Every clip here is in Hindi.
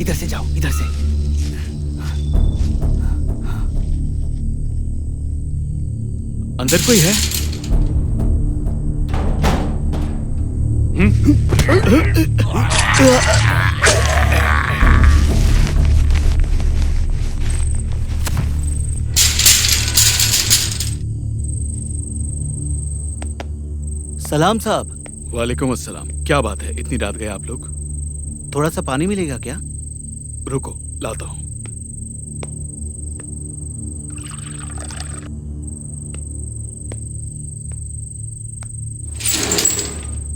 इधर से जाओ, इधर से। अंदर कोई है? सलाम साहब। वालेकुम अस्सलाम। क्या बात है, इतनी रात गए आप लोग? थोड़ा सा पानी मिलेगा क्या? रुको, लाता हूं।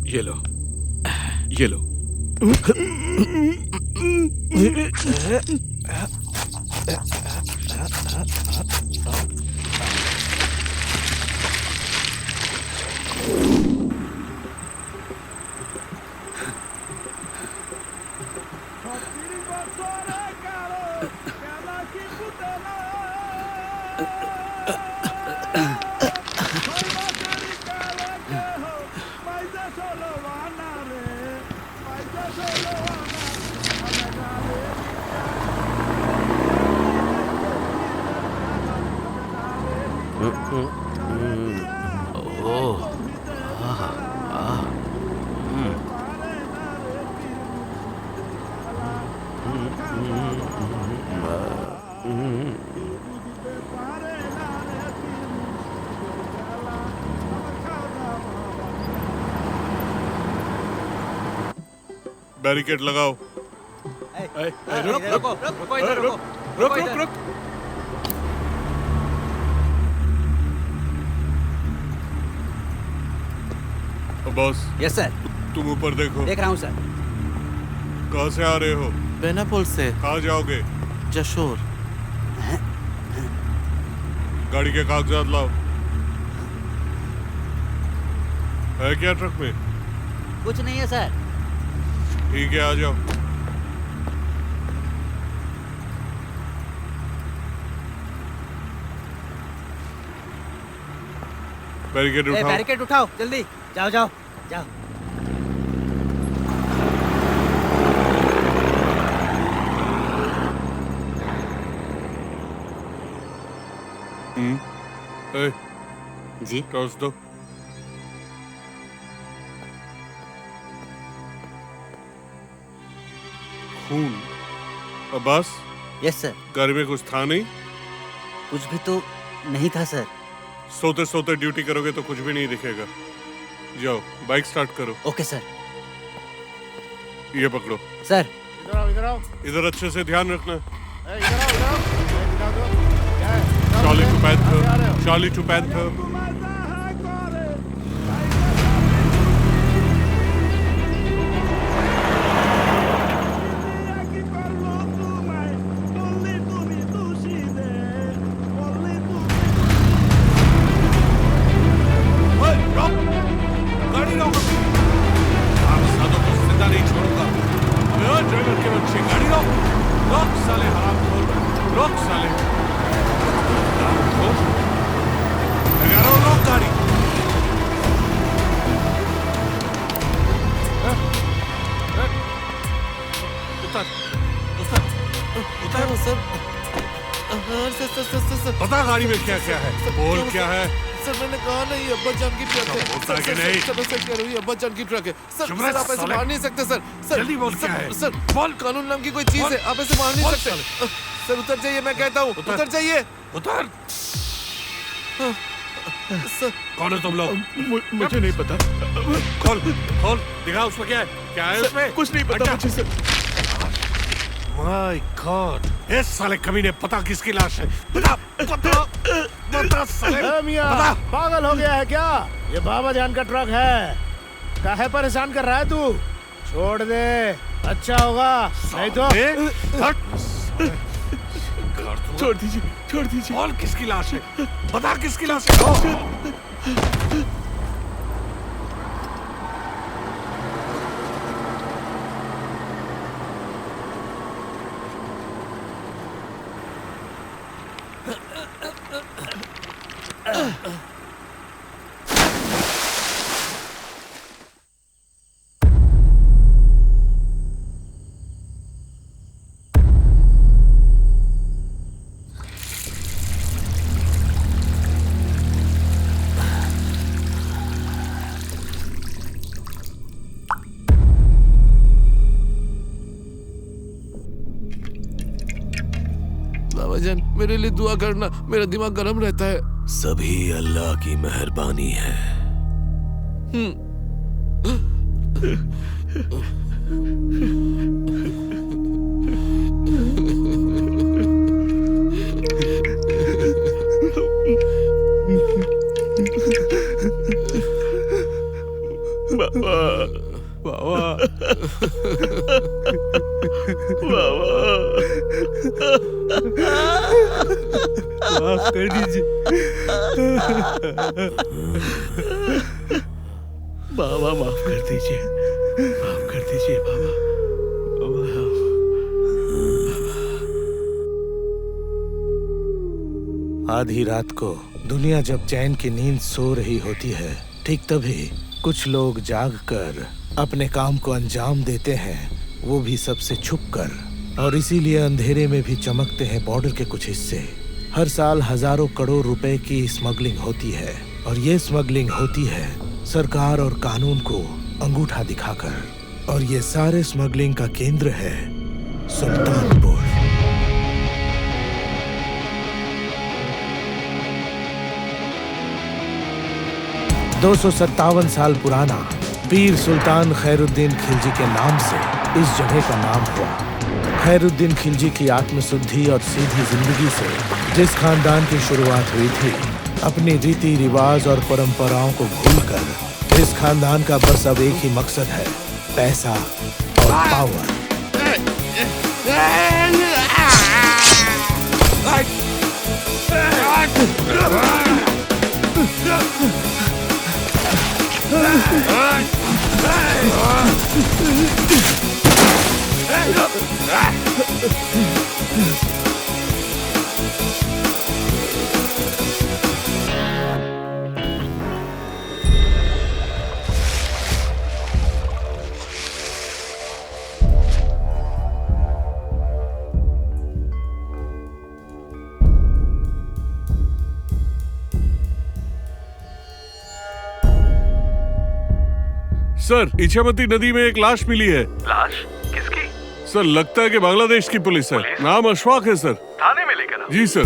ये लो, ये लो। ओह, आह, आह, बैरिकेड लगाओ। रुक रुक रुको इधर रुको रुक रुक रुक। बॉस, यस सर, तुम ऊपर देखो। देख रहा हूँ सर। कहाँ से आ रहे हो? बेनापोल से कहाँ जाओगे? जशोर। गाड़ी के कागजात लाओ। है क्या ट्रक में? कुछ नहीं है सर। ठीक है, आ जाओ। बैरिकेड उठाओ। बैरिकेड उठाओ जल्दी। जाओ जाओ जाओ। ए, जी टॉस दो। खून। Abbas, yes sir. घर में कुछ था नहीं? कुछ भी तो नहीं था सर। सोते सोते ड्यूटी करोगे तो कुछ भी नहीं दिखेगा। जाओ, बाइक स्टार्ट करो। Okay sir. ये पकड़ो। सर इधर आओ, इधर आओ। इधर अच्छे से ध्यान रखना। इधर आओ, इधर आओ। दिखा दो। क्या है? चार्ली टू कहाँ से आ रहे पैंथर, हो? Charlie to panther. गाड़ी रोको। आप साधु को जिंदा नहीं छोड़ूंगा। ड्राइवर के बच्चे, गाड़ी रोक। रोक साले हरामखोर, रोक साले। हरामखोर। रोक गाड़ी। उतर, उतर, उतर। सर बता गाड़ी में क्या क्या है? बोल क्या है? सर मैंने कहा नहीं, अब्बा जान की ट्रक है। बोलता है कि नहीं? सर मैं कह रही हूँ, अब्बा जान की ट्रक है। सर चुप रह, सर आप ऐसे साले। मार नहीं सकते सर। सर जल्दी बोल क्या सर, है? सर बोल। कानून नाम की कोई चीज बोल। है, आप ऐसे मार नहीं बोल, सकते। सर उतर जाइए, मैं कहता हूँ उतर। उतर जाइए। उतर। सर कौन है तुम लोग? मुझे नहीं पता। खोल, खोल, दिखा उसमें क्या है? क्या है उसमें? कुछ नहीं पता मुझे सर। माय गॉड, इस साले कमीने, पता किसकी लाश है? बता, बता, बता साले, मियां बता। पागल हो गया है क्या? ये बाबा जान का ट्रक है। काहे परेशान कर रहा है तू? छोड़ दे, अच्छा होगा। नहीं तो छोड़ दीजिए, छोड़ दीजिए। बोल किसकी लाश है? बता किसकी लाश है? बाबा जान मेरे लिए दुआ करना, मेरा दिमाग गर्म रहता है। सभी अल्लाह की मेहरबानी है। बाबा, बाबा, माफ कर दीजिए बाबा, माफ कर दीजिए, माफ कर दीजिए बाबा। आधी रात को दुनिया जब चैन की नींद सो रही होती है, ठीक तभी कुछ लोग जागकर अपने काम को अंजाम देते हैं, वो भी सबसे छुपकर, और इसीलिए अंधेरे में भी चमकते हैं बॉर्डर के कुछ हिस्से। हर साल हजारों करोड़ रुपए की स्मगलिंग होती है, और ये स्मगलिंग होती है सरकार और कानून को अंगूठा दिखाकर। और ये सारे स्मगलिंग का केंद्र है सुल्तानपुर। 257 साल पुराना पीर सुल्तान खैरुद्दीन खिलजी के नाम से इस जगह का नाम हुआ। खैरुद्दीन खिलजी की आत्मशुद्धि और सीधी जिंदगी से जिस खानदान की शुरुआत हुई थी, अपनी रीति रिवाज और परंपराओं को भूलकर इस खानदान का बस अब एक ही मकसद है, पैसा और पावर। सर, इछामती नदी में एक लाश मिली है। लाश? किसकी? सर, लगता है कि बांग्लादेश की पुलिस है। नाम अशफाक है सर। थाने में लेकर आओ। जी सर।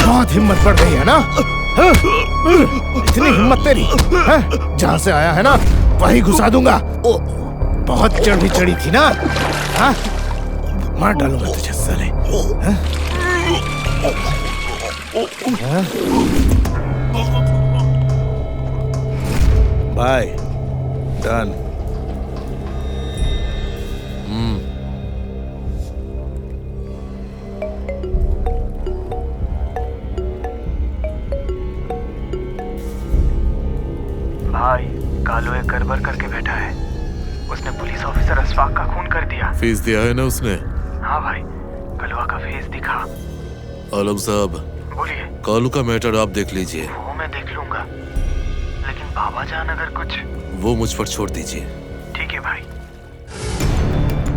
बहुत हिम्मत बढ़ गई है ना? इतनी हिम्मत तेरी? जहाँ से आया है ना वहीं घुसा दूंगा। बहुत चढ़ी थी ना? मार डालूंगा तुझे साले। Bye done. भाई, कालू एक गड़बड़ करके बैठा है। उसने पुलिस ऑफिसर अशफाक का खून कर दिया। फीस दिया है ना उसने? हाँ भाई, कलवा का फेस दिखा। आलम साहब, बोलिए। कालू का मैटर आप देख लीजिए। वो मैं देख लूंगा, लेकिन बाबा जान अगर कुछ। वो मुझ पर छोड़ दीजिए। ठीक है भाई।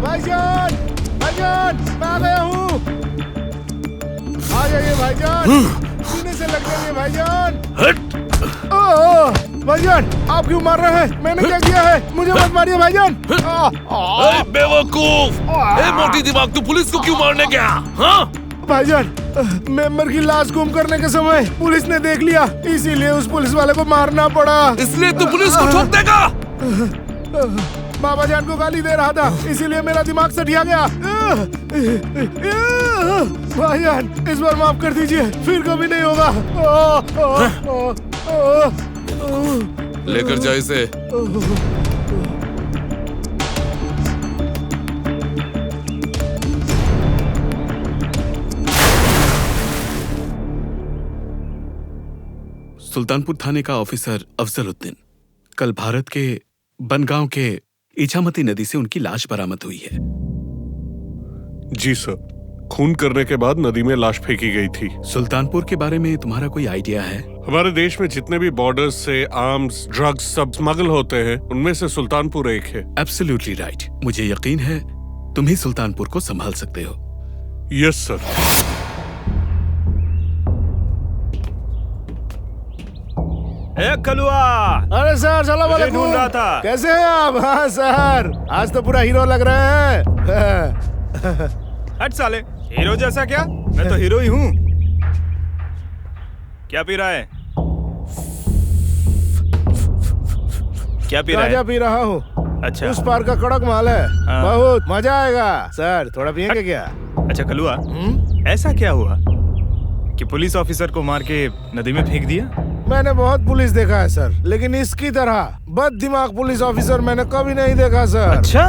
भाईजान, भाईजान, मैं आ गया हूँ। आ जाइए भाईजान, सीने से लग जाइए भाईजान। भाईजान, आप क्यों मार रहे हैं? मैंने क्या किया है? मुझे मत मारिए भाईजान। बेवकूफ! मोटी दिमाग, तू पुलिस को क्यों मारने गया? हाँ? भाईजान, मेंबर की लाश गुम करने के समय पुलिस ने देख लिया, इसीलिए उस पुलिस वाले को मारना पड़ा। इसलिए तू पुलिस को ठोक देगा? बाबा जान को गाली दे रहा था, इसीलिए मेरा दिमाग सटिया गया। भाईजान, इस बार माफ कर दीजिए, फिर कभी नहीं होगा। लेकर जा इसे। सुल्तानपुर थाने का ऑफिसर अफजलुद्दीन। कल भारत के बनगांव के इछामती नदी से उनकी लाश बरामद हुई है। जी सर, खून करने के बाद नदी में लाश फेंकी गई थी। सुल्तानपुर के बारे में तुम्हारा कोई आइडिया है? हमारे देश में जितने भी बॉर्डर्स से आर्म्स, ड्रग्स सब स्मगल होते हैं, उनमें से सुल्तानपुर एक है। Absolutely right. मुझे यकीन है तुम ही सुल्तानपुर को संभाल सकते हो। Yes sir. कलुआ, अरे सर, सलाम वालेकुम। ढूंढ रहा था। कैसे हैं आप? हाँ सर, आज तो पूरा हीरो लग रहे हैं। हट साले, हीरो जैसा क्या? मैं तो हीरो ही हूँ। क्या पी रहा है? क्या पी रहा है? गांजा पी रहा हूँ। अच्छा, उस पार का कड़क माल है। हाँ। बहुत मजा आएगा। सर, थोड़ा पियेंगे क्या? अच्छा कलुआ, ऐसा क्या हुआ कि पुलिस ऑफिसर को मार के नदी में फेंक दिया? मैंने बहुत पुलिस देखा है सर, लेकिन इसकी तरह बद दिमाग पुलिस ऑफिसर मैंने कभी नहीं देखा सर। अच्छा?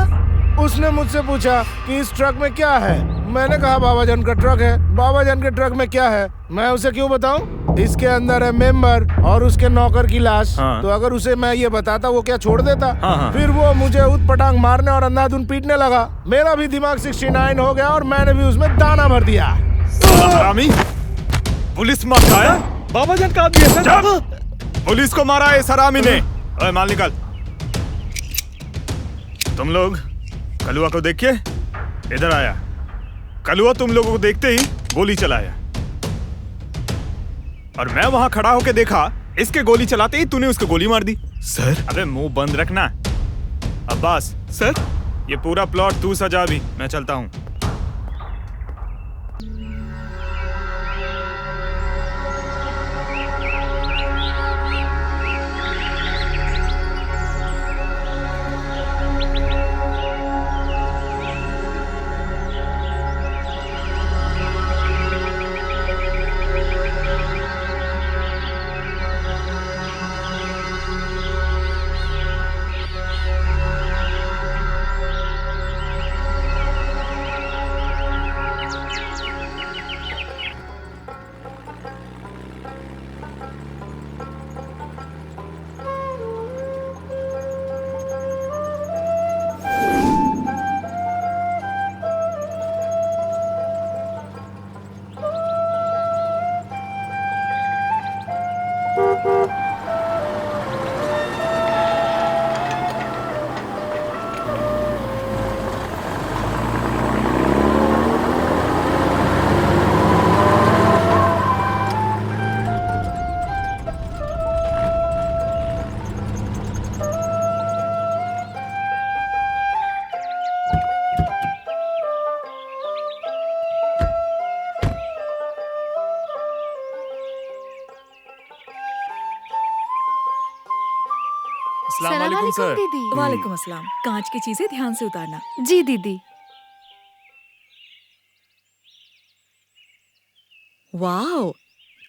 उसने मुझसे पूछा कि इस ट्रक में क्या है। मैंने कहा बाबा जान का ट्रक है। बाबा जान के ट्रक में क्या है मैं उसे क्यों बताऊं? इसके अंदर है मेंबर और उसके नौकर की लाश। हाँ। तो अगर उसे मैं ये बताता, वो क्या छोड़ देता? हाँ। फिर वो मुझे उतपटांग मारने और अंधाधुन पीटने लगा। मेरा भी दिमाग 69 हो गया और मैंने भी उसमें दाना भर दिया। हरामी, पुलिस मारता है? बाबा जान का आदमी है सर। पुलिस को मारा है सरामी ने। ओए माल निकाल। तुम लोग कलुआ को देख के इधर आया। कलुआ तुम लोगों को देखते ही गोली चलाया और मैं वहां खड़ा होके देखा, इसके गोली चलाते ही तूने उसको गोली मार दी। सर। अबे मुंह बंद रखना। अब्बास सर, ये पूरा प्लॉट तू सजा भी, मैं चलता हूं। अस्सलाम वालेकुम सर। दीदी। वालेकुम अस्सलाम। कांच की चीजें ध्यान से उतारना। जी दीदी। वाओ,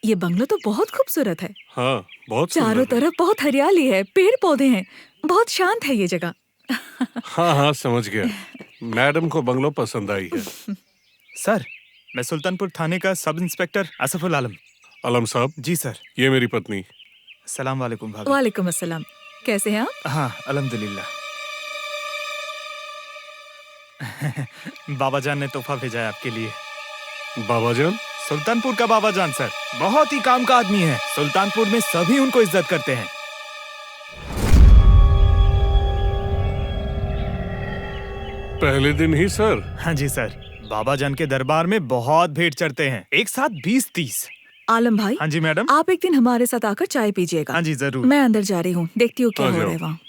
ये बंगलो तो बहुत खूबसूरत है। हाँ, बहुत चारों तरफ बहुत हरियाली है, पेड़ पौधे हैं, बहुत शांत है ये जगह। हाँ हाँ, समझ गया। मैडम को बंगलो पसंद आई है। सर, मैं सुल्तानपुर थाने का सब इंस्पेक्टर असफुल आलम। आलम साहब। जी सर। ये मेरी पत्नी। सलाम वालेकुम भाभी। वालेकुम अस्सलाम। कैसे हैं आप? हाँ, अल्हम्दुलिल्लाह। बाबा जान ने तोहफा भेजा है आपके लिए। बाबा जान? सुल्तानपुर का बाबा जान सर, बहुत ही काम का आदमी है। सुल्तानपुर में सभी उनको इज्जत करते हैं। पहले दिन ही सर? हाँ जी सर, बाबा जान के दरबार में बहुत भेंट चढ़ते हैं, एक साथ 20-30। आलम भाई। हाँ जी मैडम। आप एक दिन हमारे साथ आकर चाय पीजिएगा। हाँ जी जरूर। मैं अंदर जा रही हूँ, देखती हूँ क्या हो रहा है वहाँ।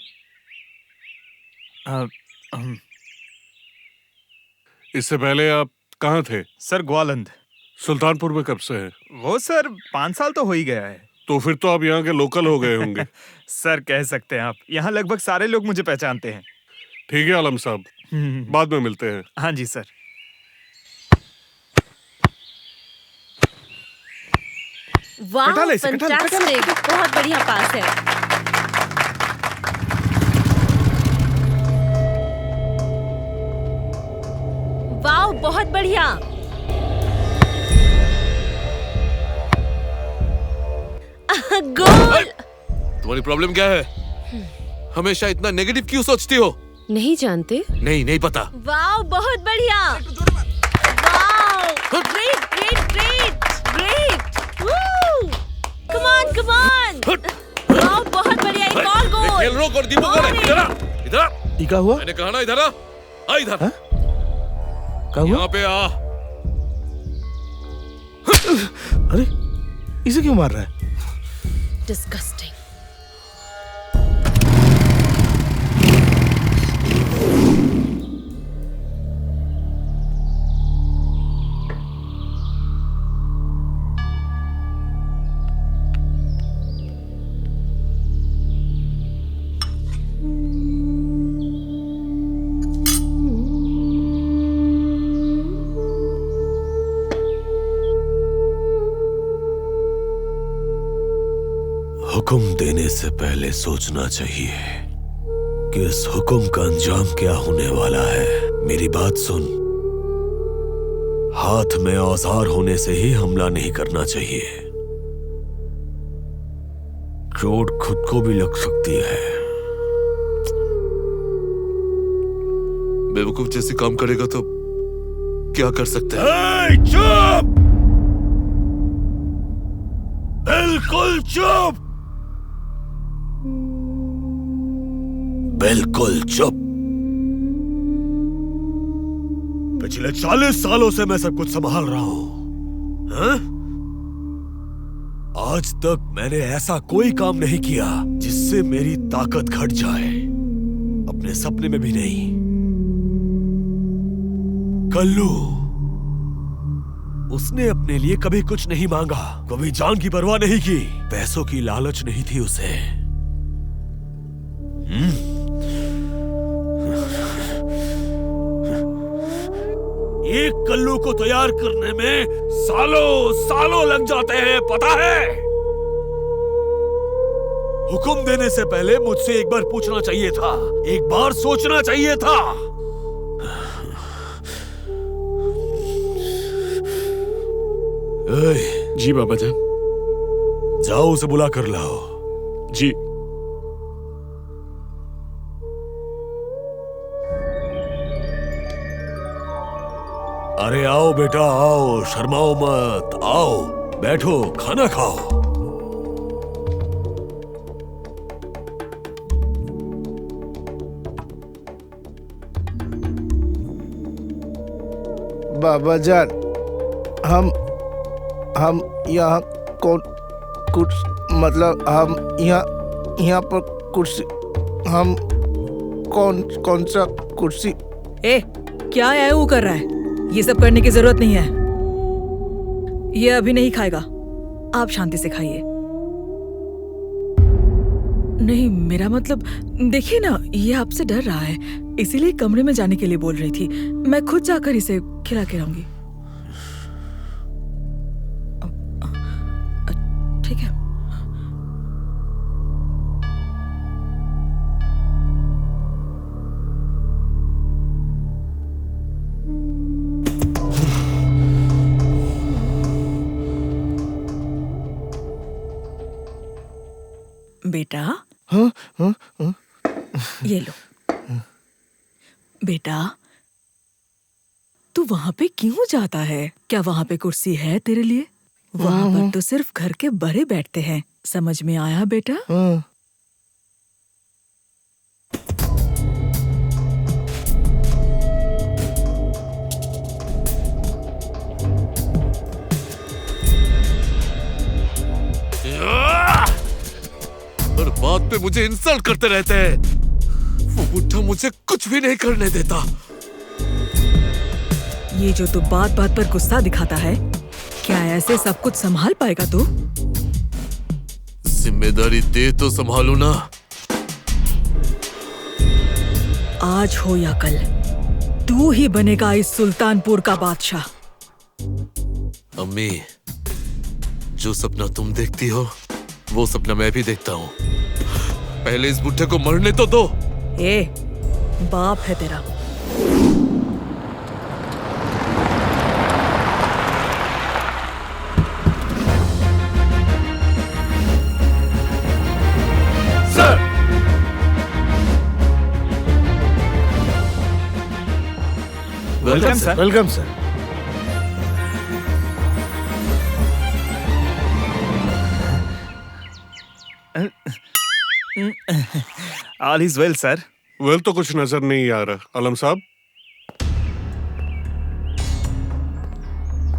इससे पहले आप कहाँ थे? सर ग्वालंद। सुल्तानपुर में कब से है? वो सर 5 साल तो हो ही गया है। तो फिर तो आप यहाँ के लोकल हो गए होंगे। सर कह सकते हैं आप, यहाँ लगभग सारे लोग मुझे पहचानते हैं। ठीक है आलम साहब, बाद में मिलते हैं। हाँ जी सर। वाह, फैंटास्टिक, बहुत बढ़िया पास है। वाह, बहुत बढ़िया। गोल। तुम्हारी प्रॉब्लम क्या है? हमेशा इतना नेगेटिव क्यों सोचती हो? नहीं जानते? नहीं पता। वाह, बहुत बढ़िया। वाह, great great great great. Come on. वाह, बहुत बढ़िया, एक और गोल। खेल रोक और दीपक को इधर आ। ये क्या हुआ? मैंने कहा ना इधर आ इधर। क्या हुआ? यहाँ पे आ। अरे इसे क्यों मार रहा है? Disgusting. हुक्म देने से पहले सोचना चाहिए कि इस हुक्म का अंजाम क्या होने वाला है। मेरी बात सुन, हाथ में औजार होने से ही हमला नहीं करना चाहिए। चोट खुद को भी लग सकती है। बेवकूफ जैसे काम करेगा तो क्या कर सकते हैं? चुप! बिल्कुल चुप, बिल्कुल चुप। पिछले 40 सालों से मैं सब कुछ संभाल रहा हूं। हाँ? आज तक मैंने ऐसा कोई काम नहीं किया जिससे मेरी ताकत घट जाए, अपने सपने में भी नहीं। कल्लू, उसने अपने लिए कभी कुछ नहीं मांगा, कभी जान की परवाह नहीं की, पैसों की लालच नहीं थी उसे। एक कल्लू को तैयार करने में सालों सालों लग जाते हैं, पता है? हुक्म देने से पहले मुझसे एक बार पूछना चाहिए था, एक बार सोचना चाहिए था। जी बाबा जान। जाओ उसे बुला कर लाओ। जी। अरे आओ बेटा आओ, शर्माओ मत, आओ बैठो, खाना खाओ। बाबा जान, हम यहाँ कौन कुर्सी, मतलब हम यहाँ पर कुर्सी, हम कौन सा कुर्सी? ए, क्या है वो कर रहा है? ये सब करने की जरूरत नहीं है। ये अभी नहीं खाएगा, आप शांति से खाइए। नहीं, मेरा मतलब देखिए ना, ये आपसे डर रहा है, इसीलिए कमरे में जाने के लिए बोल रही थी। मैं खुद जाकर इसे खिला के आऊंगी। ठीक है। बेटा, ये लो। बेटा, तू वहां पे क्यों जाता है? क्या वहां पे कुर्सी है तेरे लिए? वहां पर तो सिर्फ घर के बड़े बैठते हैं। समझ में आया बेटा? हर बात पे मुझे इंसल्ट करते रहते हैं। वो बुढ़ा मुझे कुछ भी नहीं करने देता। ये जो तू बात बात पर गुस्सा दिखाता है, क्या ऐसे सब कुछ संभाल पाएगा तू? जिम्मेदारी दे तो संभालू ना। आज हो या कल, तू ही बनेगा इस सुल्तानपुर का बादशाह। अम्मी, जो सपना तुम देखती हो, वो सपना मैं भी देखता हूँ। पहले इस बुढ़े को मरने तो दो। ए, बाप है तेरा। Sir, welcome sir. Welcome sir. All is well sir. Well तो कुछ नजर नहीं आ रहा। आलम साहब।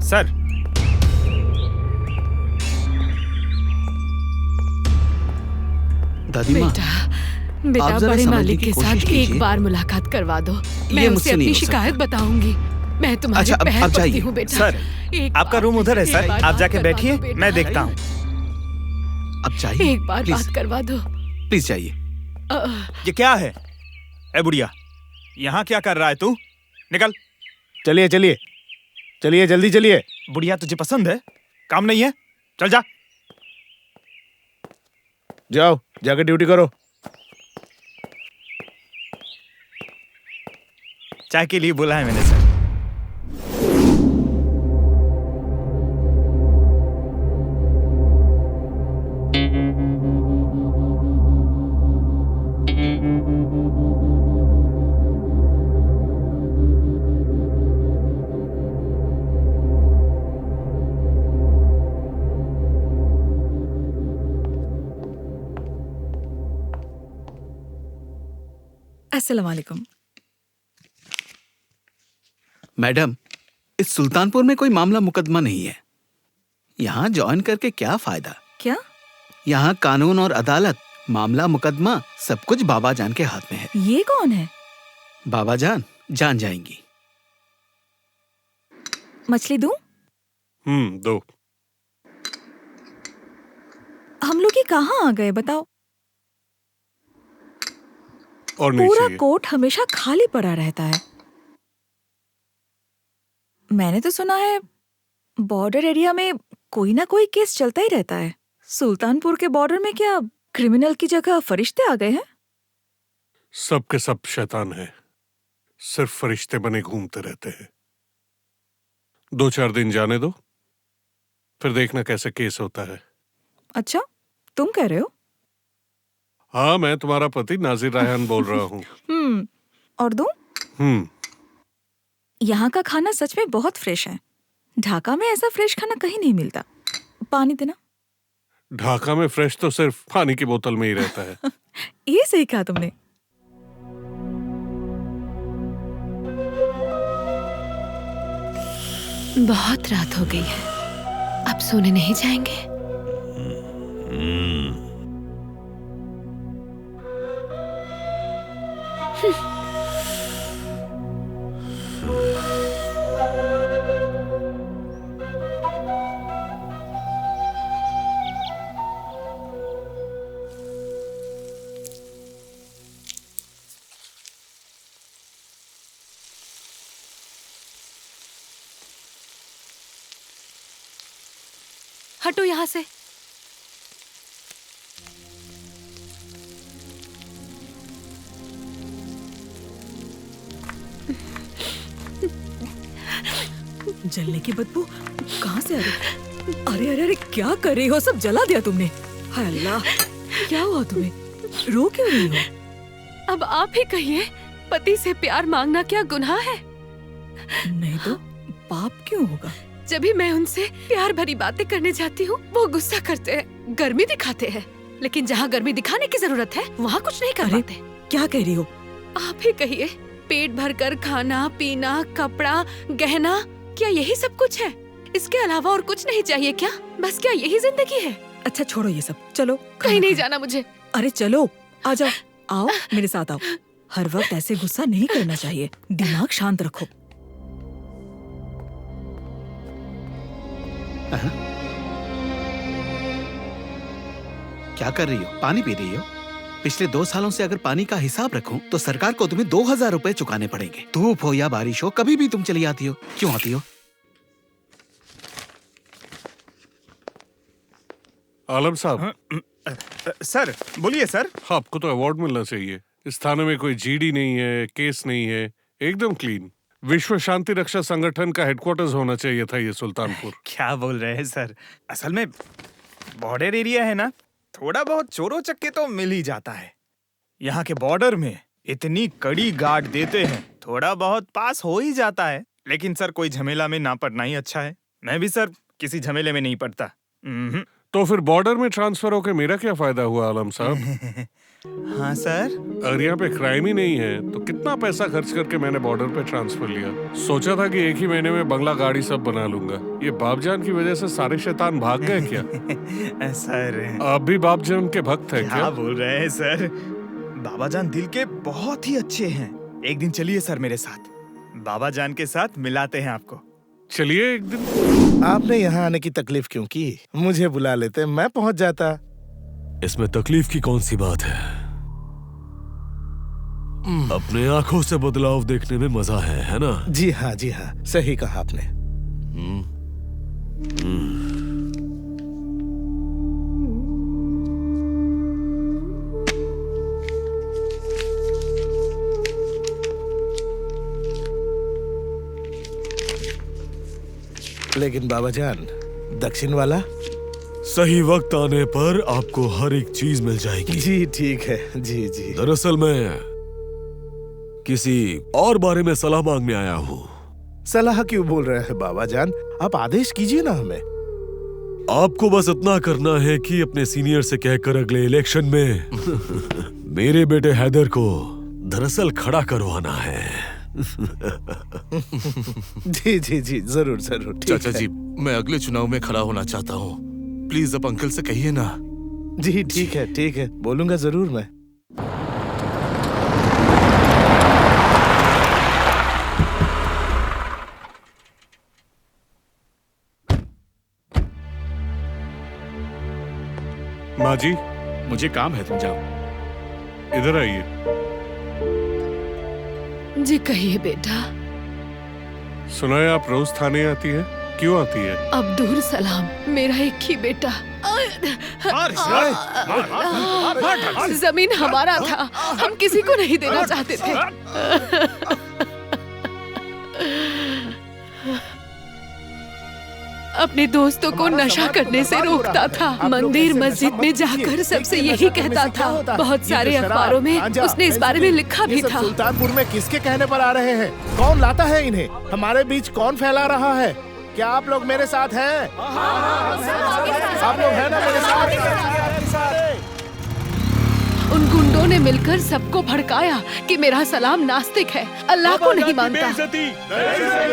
सर, दादी माँ, बेटा आप जरा बड़े समझने मालिक की के कोशिश साथ कीजिए। एक बार मुलाकात करवा दो। मैं ये उसे मुझसे नहीं अपनी हो सकता। शिकायत बताऊंगी। मैं तुम्हारे अच्छा, अब पैर आप पड़ती जाइए। हूँ बेटा। सर, एक आपका बार रूम उधर है एक सर, बार आप बात जाके करवा बैठिए, दो बेटा। मैं देखता हूँ। अब जाइए। एक बार प्लीज, बात करवा दो। प्लीज जाइए। ये क्या है? ए बुढ़िया, यहाँ क्या कर रहा है तू? निकल। चलिए चलिए चलिए, जल्दी चलिए। बुढ़िया तुझे पसंद है? काम नहीं है? चल जा। जाओ, जाके ड्यूटी करो। चाय के लिए बोला है मैंने सर। अस्सलाम वालेकुम। मैडम, इस सुल्तानपुर में कोई मामला मुकदमा नहीं है। यहाँ ज्वाइन करके क्या फायदा? क्या? यहाँ कानून और अदालत, मामला मुकदमा सब कुछ बाबा जान के हाथ में है। ये कौन है? बाबा जान जाएंगी। मछली दूं? दो। हम लोग ये कहाँ आ गए बताओ? और नहीं पूरा चाहिए। कोर्ट हमेशा खाली पड़ा रहता है। मैंने तो सुना है बॉर्डर एरिया में कोई ना कोई केस चलता ही रहता है। सुल्तानपुर के बॉर्डर में क्या क्रिमिनल की जगह फरिश्ते आ गए हैं? सब के सब शैतान है, सिर्फ फरिश्ते बने घूमते रहते हैं। 2-4 दिन जाने दो, फिर देखना कैसे केस होता है। अच्छा, तुम कह रहे हो? हाँ, मैं तुम्हारा पति नाजिर रायहान बोल रहा हूँ। और दूं? यहाँ का खाना सच में बहुत फ्रेश है। ढाका में ऐसा फ्रेश खाना कहीं नहीं मिलता। पानी देना। ढाका में फ्रेश तो सिर्फ पानी की बोतल में ही रहता है। ये सही कहा तुमने। बहुत रात हो गई है, अब सोने नहीं जाएंगे? हटो यहाँ से। जलने की बदबू कहाँ से आ रही? अरे अरे अरे, क्या कर रही हो? सब जला दिया तुमने। हाय अल्लाह, क्या हुआ तुम्हें? रो क्यों रही हो? अब आप ही कहिए, पति से प्यार मांगना क्या गुनाह है? नहीं तो पाप क्यों होगा? जब भी मैं उनसे प्यार भरी बातें करने जाती हूँ, वो गुस्सा करते हैं, गर्मी दिखाते हैं। लेकिन जहाँ गर्मी दिखाने की जरूरत है, वहाँ कुछ नहीं कर पाते। क्या कह रही हो? आप ही कहिए, पेट भरकर खाना पीना, कपड़ा, गहना, क्या यही सब कुछ है? इसके अलावा और कुछ नहीं चाहिए क्या? बस क्या यही जिंदगी है? अच्छा छोड़ो ये सब, चलो। कहीं नहीं जाना मुझे। अरे चलो, आ जाओ, आओ मेरे साथ आओ। हर वक्त ऐसे गुस्सा नहीं करना चाहिए, दिमाग शांत रखो। क्या कर रही हो? पानी पी रही हो? पिछले 2 सालों से अगर पानी का हिसाब रखूं तो सरकार को तुम्हें 2000 रुपए चुकाने पड़ेंगे। धूप हो या बारिश हो, कभी भी तुम चली आती हो। क्यों आती हो? आलम साहब। सर बोलिए सर। आपको तो अवार्ड मिलना चाहिए। इस थाने में कोई जीडी नहीं है, केस नहीं है, एकदम क्लीन। विश्व शांति रक्षा संगठन का हेडक्वार्टर्स होना चाहिए था ये सुल्तानपुर। क्या बोल रहे हैं सर? असल में बॉर्डर एरिया है ना, थोड़ा बहुत चोरों चक्के तो मिल ही जाता है। यहाँ के बॉर्डर में इतनी कड़ी गार्ड देते हैं, थोड़ा बहुत पास हो ही जाता है। लेकिन सर कोई झमेला में ना पड़ना ही अच्छा है। मैं भी सर किसी झमेले में नहीं पड़ता। तो फिर बॉर्डर में ट्रांसफर होके मेरा क्या फायदा हुआ आलम साहब? हाँ सर। अगर यहाँ पे क्राइम ही नहीं है तो कितना पैसा खर्च करके मैंने बॉर्डर पे ट्रांसफर लिया। सोचा था कि एक ही महीने में बंगला गाड़ी सब बना लूंगा। ये बापजान की वजह से सारे शैतान भाग गए क्या? सर आप भी बापजान के भक्त हैं क्या? बोल रहे हैं सर? बाबा जान दिल के बहुत ही अच्छे हैं। एक दिन चलिए सर मेरे साथ, बाबा जान के साथ मिलाते हैं आपको। चलिए एक दिन। आपने यहाँ आने की तकलीफ क्यों की? मुझे बुला लेते, मैं पहुँच जाता। इसमें तकलीफ की कौन सी बात है? अपने आंखों से बदलाव देखने में मजा है ना? जी हाँ, जी हाँ, सही कहा आपने। लेकिन बाबा जान, दक्षिण वाला? सही वक्त आने पर आपको हर एक चीज मिल जाएगी। जी ठीक है, जी जी। दरअसल मैं किसी और बारे में सलाह मांगने आया हूँ। सलाह क्यों बोल रहे हैं बाबा जान? आप आदेश कीजिए ना हमें। आपको बस इतना करना है कि अपने सीनियर से कहकर अगले इलेक्शन में मेरे बेटे हैदर को दरअसल खड़ा करवाना है। जी जी जी, जरूर जरूर। ठीक चाचा है। जी, मैं अगले चुनाव में खड़ा होना चाहता हूँ। प्लीज अब अंकल से कहिए ना। जी ठीक है, ठीक है, बोलूंगा जरूर मैं। माँ जी, मुझे काम है, तुम जाओ। इधर आइए। जी कहिए बेटा। सुना है आप रोज थाने आती है, क्यों आती है? अब्दुल सलाम मेरा एक ही बेटा। जमीन हमारा था, हम किसी को नहीं देना चाहते थे। अपने दोस्तों को नशा करने से रोकता था। मंदिर मस्जिद में जाकर सबसे यही कहता था। बहुत सारे अखबारों में उसने इस बारे में लिखा भी था। सुल्तानपुर में किसके कहने पर आ रहे हैं? कौन लाता है इन्हें? हमारे बीच कौन फैला रहा है? क्या आप लोग मेरे साथ हैं? आप लोग हैं ना मेरे साथ? उन गुंडों ने मिलकर सबको भड़काया कि मेरा सलाम नास्तिक है, अल्लाह को नहीं मानता।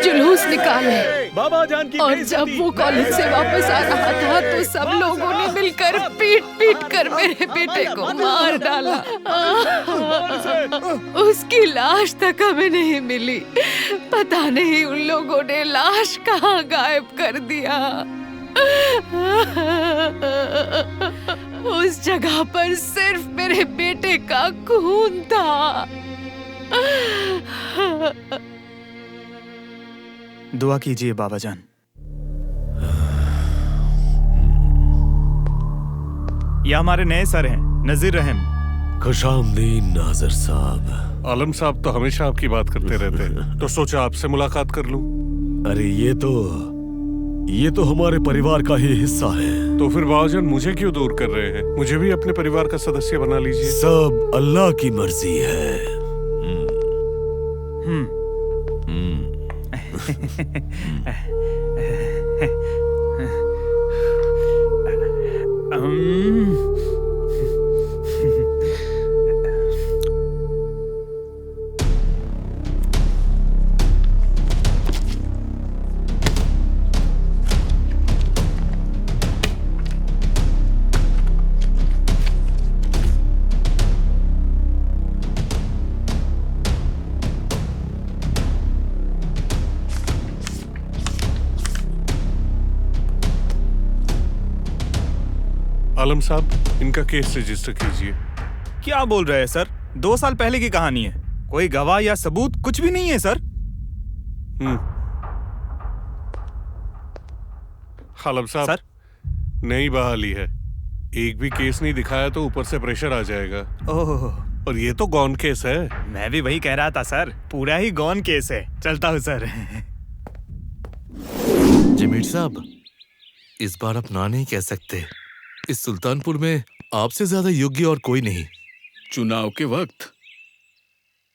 जुलूस निकाले। बाबा जान की और जब वो कॉलेज से वापस आ रहा था तो सब लोगों ने मिलकर पीट पीट कर मेरे बेटे को मार डाला। उसकी लाश तक हमें नहीं मिली। पता नहीं उन लोगों ने लाश कहाँ गायब कर दिया। उस जगह पर सिर्फ मेरे बेटे का खून था। दुआ कीजिए बाबा जान। ये हमारे नए सर हैं, नजीर रहम। खुशामदीन नाज़र साहब। आलम साहब तो हमेशा आपकी बात करते रहते हैं, तो सोचा आपसे मुलाकात कर लूं। अरे ये तो हमारे परिवार का ही हिस्सा है। तो फिर बाबाजान मुझे क्यों दूर कर रहे हैं? मुझे भी अपने परिवार का सदस्य बना लीजिए। सब अल्लाह की मर्जी है। आलम साहब, इनका केस रजिस्टर कीजिए। क्या बोल रहे हैं सर? 2 साल पहले की कहानी है। कोई गवाह या सबूत कुछ भी नहीं है सर। आलम साहब सर? नई बहाली है, एक भी केस नहीं दिखाया तो ऊपर से प्रेशर आ जाएगा। ओह, और ये तो गॉन केस है। मैं भी वही कह रहा था सर, पूरा ही गॉन केस है। चलता हूँ सर। जमीर साहब, इस बार आप ना नहीं कह सकते। इस सुल्तानपुर में आपसे ज्यादा योग्य और कोई नहीं। चुनाव के वक्त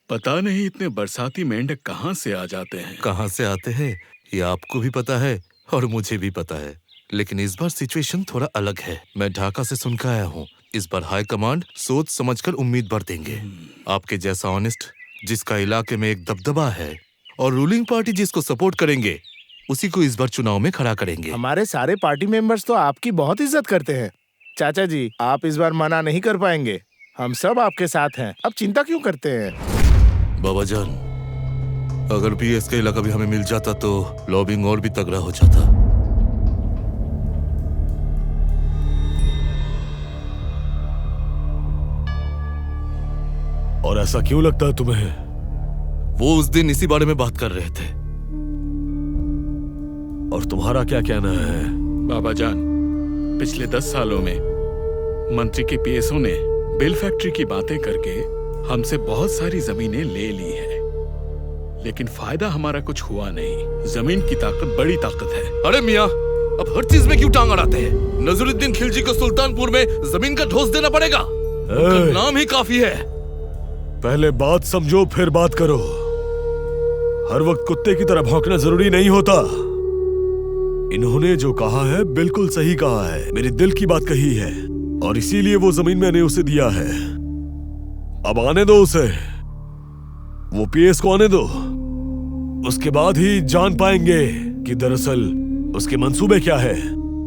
पता नहीं इतने बरसाती मेंढक कहाँ से आ जाते हैं। कहाँ से आते हैं ये आपको भी पता है और मुझे भी पता है, लेकिन इस बार सिचुएशन थोड़ा अलग है। मैं ढाका से सुनकर आया हूँ। इस बार हाई कमांड सोच समझकर उम्मीद भर देंगे। आपके जैसा ऑनेस्ट, जिसका इलाके में एक दबदबा है, और रूलिंग पार्टी जिसको सपोर्ट करेंगे, उसी को इस बार चुनाव में खड़ा करेंगे। हमारे सारे पार्टी मेंबर्स तो आपकी बहुत इज्जत करते हैं। चाचा जी, आप इस बार मना नहीं कर पाएंगे। हम सब आपके साथ हैं। अब चिंता क्यों करते हैं? बाबा जान, अगर बीएस का इलाका भी हमें मिल जाता तो लॉबिंग और भी तगड़ा हो जाता। और ऐसा क्यों लगता है तुम्हें? वो उस दिन इसी बारे में बात कर रहे थे। और तुम्हारा क्या कहना है? बाबा जान, पिछले 10 सालों में मंत्री के पीएसओ ने बिल फैक्ट्री की बातें करके हमसे बहुत सारी जमीनें ले ली हैं, लेकिन फायदा हमारा कुछ हुआ नहीं। जमीन की ताकत बड़ी ताकत है। अरे मियाँ, अब हर चीज में क्यों टांग अड़ाते हैं? नजरुद्दीन खिलजी को सुल्तानपुर में जमीन का ठोस देना पड़ेगा। उनका नाम ही काफी है। पहले बात समझो फिर बात करो। हर वक्त कुत्ते की तरह भौंकना जरूरी नहीं होता। इन्होंने जो कहा है बिल्कुल सही कहा है। मेरे दिल की बात कही है और इसीलिए वो जमीन मैंने उसे दिया है। अब आने दो उसे। वो पीएस को आने दो, उसके बाद ही जान पाएंगे कि दरअसल उसके मंसूबे क्या है।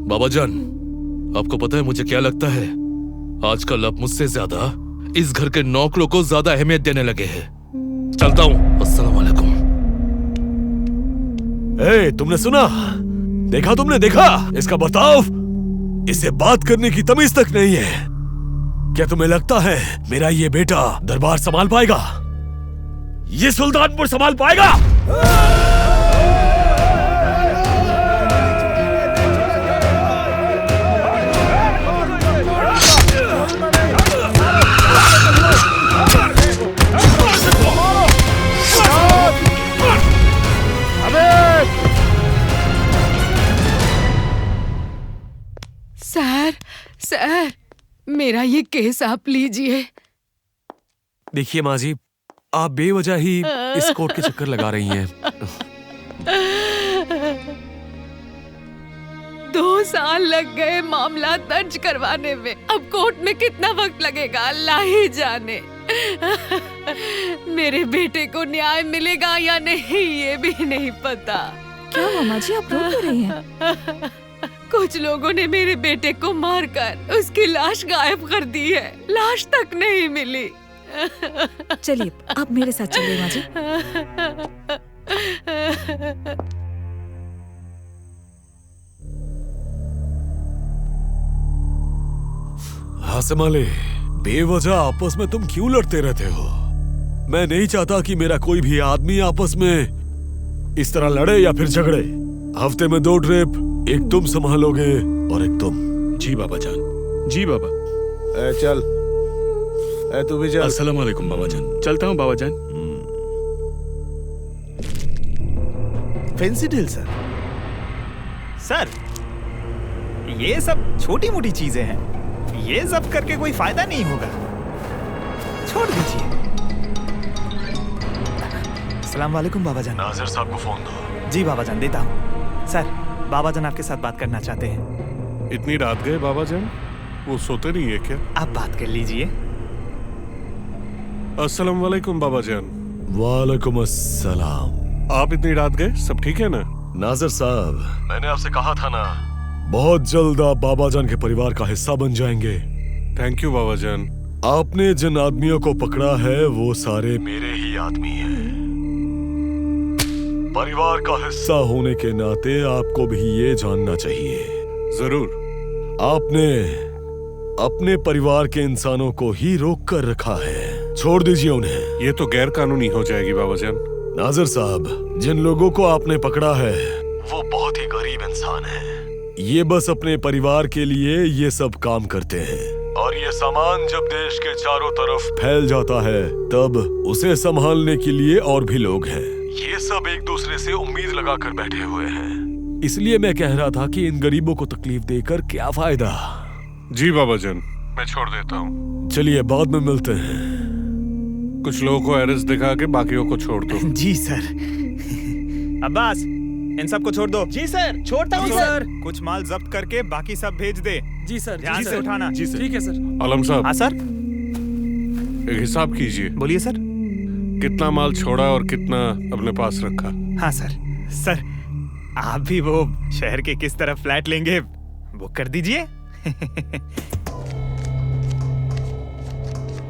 बाबा जान, आपको पता है मुझे क्या लगता है? आजकल आप मुझसे ज्यादा इस घर के नौकरों को ज्यादा अहमियत देने लगे हैं। चलता हूँ, अस्सलाम वालेकुम। तुमने सुना? देखा तुमने, देखा इसका बर्ताव? इसे बात करने की तमीज तक नहीं है। क्या तुम्हें लगता है मेरा ये बेटा दरबार संभाल पाएगा? ये सुल्तानपुर संभाल पाएगा? सर, मेरा ये केस आप लीजिए। देखिए माँ जी, आप बेवजह ही इस कोर्ट के चक्कर लगा रही हैं। 2 साल लग गए मामला दर्ज करवाने में। अब कोर्ट में कितना वक्त लगेगा अल्लाह ही जाने। मेरे बेटे को न्याय मिलेगा या नहीं ये भी नहीं पता। क्या मामा जी, आप रो क्यों रही हैं? कुछ लोगों ने मेरे बेटे को मारकर उसकी लाश गायब कर दी है। लाश तक नहीं मिली। चलिए आप मेरे साथ चलिए माँ जी। हासिम अली, बेवजह आपस में तुम क्यों लड़ते रहते हो? मैं नहीं चाहता कि मेरा कोई भी आदमी आपस में इस तरह लड़े या फिर झगड़े। हफ्ते में 2 ट्रिप, एक तुम संभालोगे और एक तुम। जी बाबा जान, जी बाबा। चल, तू भी चल। अस्सलाम वालेकुम बाबा जान। चलता हूँ बाबा जान। फैंसी डील सर, ये सब छोटी मोटी चीजें हैं। ये सब करके कोई फायदा नहीं होगा, छोड़ दीजिए। अस्सलाम वालेकुम बाबा जान। नाजिर साहब को फोन दो। जी बाबा जान, देता हूँ। सर, बाबा जान आपके साथ बात करना चाहते हैं। इतनी रात गए बाबा जान? वो सोते नहीं है क्या? आप बात कर लीजिए। अस्सलाम वालेकुम बाबा जान। वालेकुम अस्सलाम। आप इतनी रात गए? सब ठीक है ना? नाजिर साहब, मैंने आपसे कहा था ना, बहुत जल्द आप बाबा जान के परिवार का हिस्सा बन जाएंगे। थैंक यू बाबा जान। आपने जिन आदमियों को पकड़ा है वो सारे मेरे ही आदमी हैं। परिवार का हिस्सा होने के नाते आपको भी ये जानना चाहिए। जरूर। आपने अपने परिवार के इंसानों को ही रोक कर रखा है। छोड़ दीजिए उन्हें। ये तो गैर कानूनी हो जाएगी बाबा जान। नाजिर साहब, जिन लोगों को आपने पकड़ा है वो बहुत ही गरीब इंसान है। ये बस अपने परिवार के लिए ये सब काम करते हैं, और ये सामान जब देश के चारों तरफ फैल जाता है तब उसे संभालने के लिए और भी लोग हैं। ये सब एक दूसरे से उम्मीद लगाकर बैठे हुए हैं। इसलिए मैं कह रहा था कि इन गरीबों को तकलीफ देकर क्या फायदा। जी बाबा जान, मैं छोड़ देता हूँ। चलिए बाद में मिलते हैं। कुछ लोगों को एड्रेस दिखा के बाकियों को छोड़ दो। जी सर। अब्बास, इन सबको छोड़ दो। जी सर, छोड़ता हूँ सर। कुछ माल जब्त करके बाकी सब भेज दे। जी सर। ध्यान से उठाना। जी सर। ठीक है सर। आलम साहब। हाँ सर। एक हिसाब कीजिए। बोलिए सर। कितना माल छोड़ा और कितना अपने पास रखा? हाँ सर। सर, आप भी वो शहर के किस तरफ फ्लैट लेंगे बुक कर दीजिए।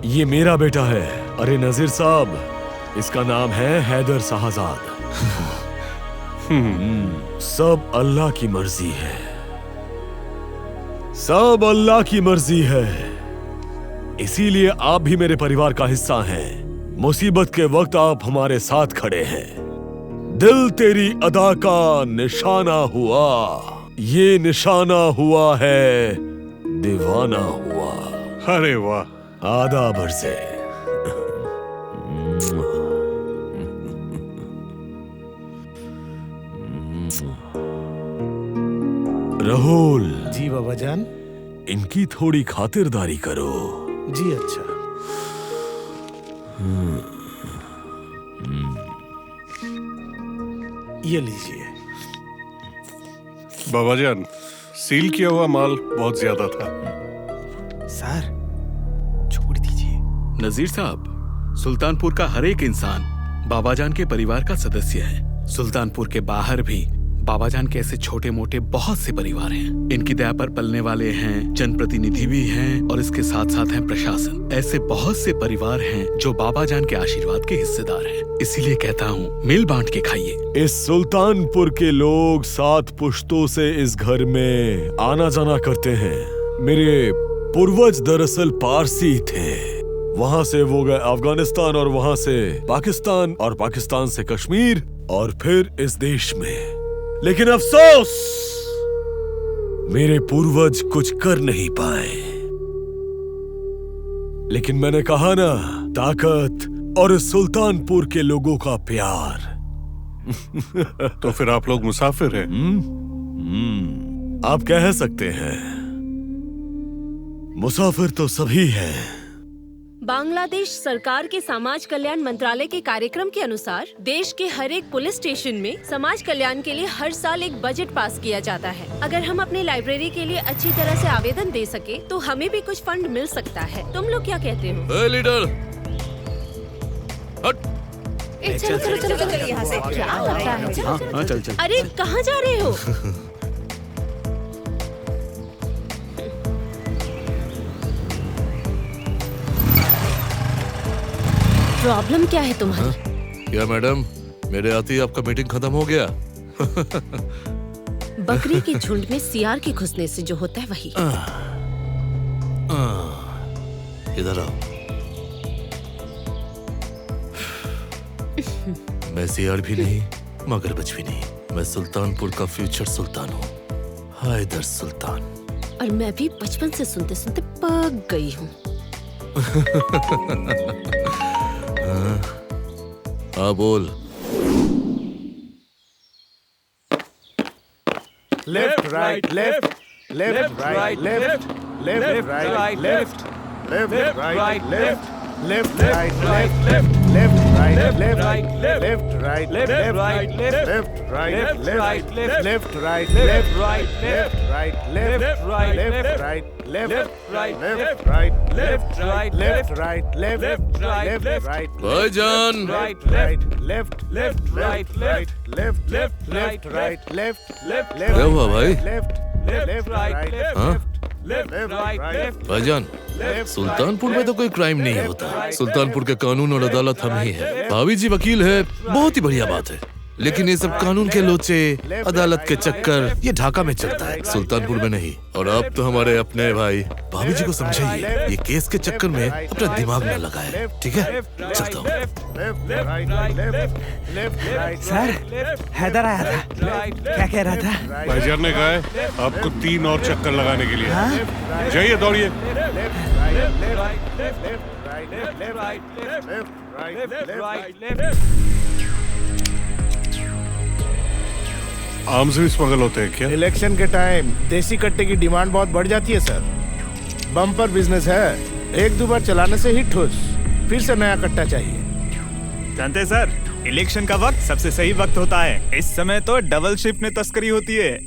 ये मेरा बेटा है। अरे नजीर साहब, इसका नाम है हैदर शाहजाद। सब अल्लाह की मर्जी है। सब अल्लाह की मर्जी है। इसीलिए आप भी मेरे परिवार का हिस्सा हैं। मुसीबत के वक्त आप हमारे साथ खड़े हैं। दिल तेरी अदा का निशाना हुआ, ये निशाना हुआ है दीवाना हुआ। अरे वाह, आधा बरसे। राहुल। जी बाबा जान। इनकी थोड़ी खातिरदारी करो। जी अच्छा। ये लीजिए। बाबा जान, सील किया हुआ माल बहुत ज्यादा था। सर, छोड़ दीजिए। नजीर साहब, सुल्तानपुर का हर एक इंसान बाबाजान के परिवार का सदस्य है। सुल्तानपुर के बाहर भी बाबाजान के ऐसे छोटे मोटे बहुत से परिवार हैं। इनकी दया पर पलने वाले हैं, जनप्रतिनिधि भी हैं और इसके साथ साथ हैं प्रशासन। ऐसे बहुत से परिवार हैं जो बाबाजान के आशीर्वाद के हिस्सेदार हैं। इसीलिए कहता हूँ मिल बांट के खाइए। इस सुल्तानपुर के लोग 7 पुश्तों से इस घर में आना जाना करते हैं। मेरे पूर्वज दरअसल पारसी थे। वहां से वो गए अफगानिस्तान और वहां से पाकिस्तान और पाकिस्तान से कश्मीर और फिर इस देश में। लेकिन अफसोस मेरे पूर्वज कुछ कर नहीं पाए। लेकिन मैंने कहा ना, ताकत और इस सुल्तानपुर के लोगों का प्यार। तो फिर आप लोग मुसाफिर हैं? आप कह सकते हैं। मुसाफिर तो सभी हैं। बांग्लादेश सरकार के समाज कल्याण मंत्रालय के कार्यक्रम के अनुसार देश के हर एक पुलिस स्टेशन में समाज कल्याण के लिए हर साल एक बजट पास किया जाता है। अगर हम अपने लाइब्रेरी के लिए अच्छी तरह से आवेदन दे सके तो हमें भी कुछ फंड मिल सकता है। तुम लोग क्या कहते हो? लीडर चलो चलो चलो चलो यहाँ से। क्या लगता है? चल चल। अरे कहाँ जा रहे हो? प्रॉब्लम क्या है तुम्हारी? क्या मैडम, मेरे आते ही आपका मीटिंग खत्म हो गया? बकरी के झुंड में सियार के घुसने से जो होता है वही। इधर आओ। मैं सियार भी नहीं, मगरमच्छ भी नहीं। मैं सुल्तानपुर का फ्यूचर सुल्तान हूँ, हैदर सुल्तान। और मैं भी बचपन से सुनते सुनते पक गई हूँ। हाँ बोल। Left right left left right left left right left left right left left right left left right left right left right left right left right left right left right left right left right left right left right भाईजान। Right left left right left left right left क्या हुआ भाई? लेफ्ट राइट हाँ? लेफ्ट भाईजान, सुल्तानपुर में तो कोई क्राइम नहीं होता। सुल्तानपुर के कानून और अदालत हम ही है। भाभी जी वकील है, बहुत ही बढ़िया बात है। लेकिन ये सब कानून के लोचे, अदालत के चक्कर, ये ढाका में चलता है, सुल्तानपुर में नहीं। और आप तो हमारे अपने भाई। भाभी जी को समझाइए, ये केस के चक्कर में अपना दिमाग न लगाए, ठीक है? चलता हूँ। सर, हैदर आया था। क्या कह रहा था? भाईजान ने कहा है आपको 3 और चक्कर लगाने के लिए। जाइए, दौड़िए। आर्म्स भी स्मगल होते हैं क्या? इलेक्शन के टाइम देसी कट्टे की डिमांड बहुत बढ़ जाती है सर। बम्पर बिजनेस है, 1-2 बार चलाने से ही ठुस, फिर से नया कट्टा चाहिए। जानते सर, इलेक्शन का वक्त सबसे सही वक्त होता है। इस समय तो डबल शिफ्ट में तस्करी होती है।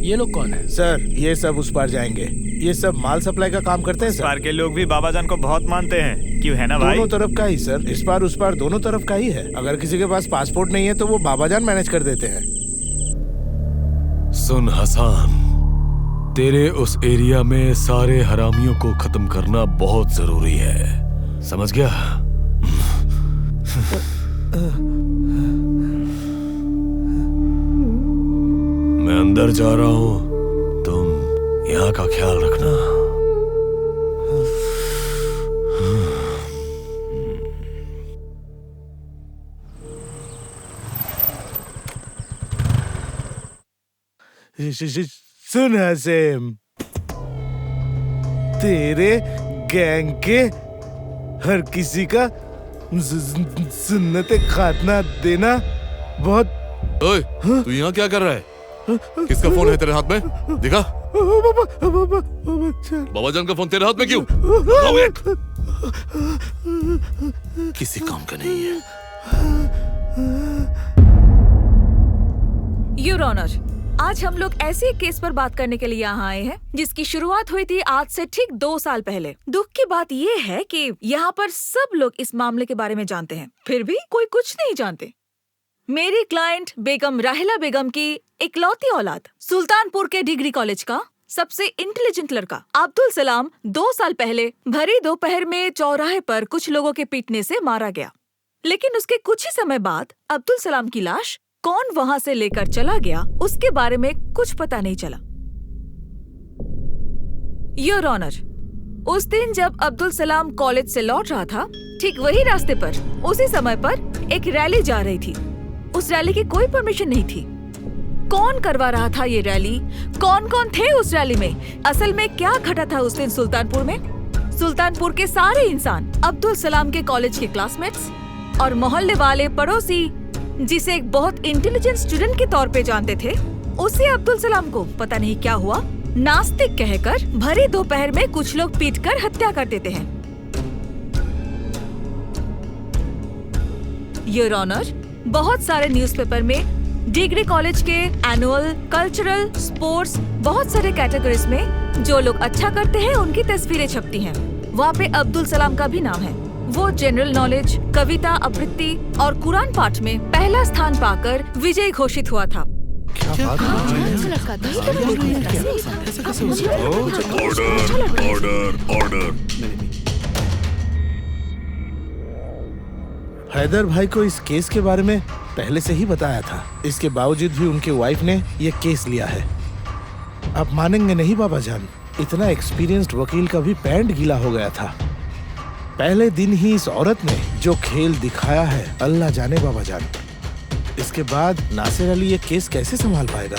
ये लोग कौन है? सर, ये सब उस पार जाएंगे। ये सब माल सप्लाई का काम करते हैं सर। इस पार के लोग भी बाबाजान को बहुत मानते हैं, क्यों है ना भाई? दोनों तरफ का ही सर, इस पार उस पार दोनों तरफ का ही है। अगर किसी के पास पासपोर्ट नहीं है तो वो बाबाजान मैनेज कर देते हैं। सुन हसन, तेरे उस एरिया में सारे हरामियों को खत्म करना बहुत जरूरी है, समझ गया? मैं अंदर जा रहा हूँ, तुम यहाँ का ख्याल रखना। सुन हसेम, तेरे गैंग के हर किसी का सुन्नते खातना देना बहुत। ओए, तू यहाँ क्या कर रहा है? किसका फोन है तेरे हाथ में? दिखा। बाबाजान का फोन तेरे हाथ में क्यों? किसी काम का नहीं है। योर ऑनर, आज हम लोग ऐसे एक केस पर बात करने के लिए यहाँ आए हैं जिसकी शुरुआत हुई थी आज से ठीक 2 साल पहले। दुख की बात ये है कि यहाँ पर सब लोग इस मामले के बारे में जानते हैं, फिर भी कोई कुछ नहीं जानते। मेरी क्लाइंट बेगम राहिला बेगम की इकलौती औलाद, सुल्तानपुर के डिग्री कॉलेज का सबसे इंटेलिजेंट लड़का अब्दुल सलाम 2 साल पहले भरी दोपहर में चौराहे पर कुछ लोगों के पीटने से मारा गया। लेकिन उसके कुछ ही समय बाद अब्दुल सलाम की लाश कौन वहां से लेकर चला गया, उसके बारे में कुछ पता नहीं चला। योर ऑनर, उस दिन जब अब्दुल सलाम कॉलेज से लौट रहा था, ठीक वही रास्ते पर उसी समय पर एक रैली जा रही थी। उस रैली की कोई परमिशन नहीं थी। कौन करवा रहा था ये रैली, कौन कौन थे उस रैली में, असल में क्या घटा था उस दिन सुल्तानपुर में? सुल्तानपुर के सारे इंसान अब्दुल सलाम के कॉलेज के क्लासमेट्स और मोहल्ले वाले पड़ोसी, जिसे एक बहुत इंटेलिजेंट स्टूडेंट के तौर पे जानते थे, उसे अब्दुल सलाम को पता नहीं क्या हुआ, नास्तिक कहकर भरी दोपहर में कुछ लोग पीटकर हत्या कर देते हैं। योर ऑनर, बहुत सारे न्यूज़पेपर में डिग्री कॉलेज के एनुअल, कल्चरल, स्पोर्ट्स, बहुत सारे कैटेगरीज में जो लोग अच्छा करते हैं उनकी तस्वीरें छपती हैं। वहाँ पे अब्दुल सलाम का भी नाम है। वो जनरल नॉलेज, कविता, आवृत्ति और कुरान पाठ में पहला स्थान पाकर विजयी घोषित हुआ था। हैदर भाई को इस केस के बारे में पहले से ही बताया था। इसके बावजूद भी उनके वाइफ ने ये केस लिया है। आप मानेंगे नहीं बाबा जान, इतना एक्सपीरियंस्ड वकील का भी पैंट गीला हो गया था। पहले दिन ही इस औरत ने जो खेल दिखाया है, अल्लाह जाने बाबा जान। इसके बाद नासिर अली ये केस कैसे संभाल पाएगा?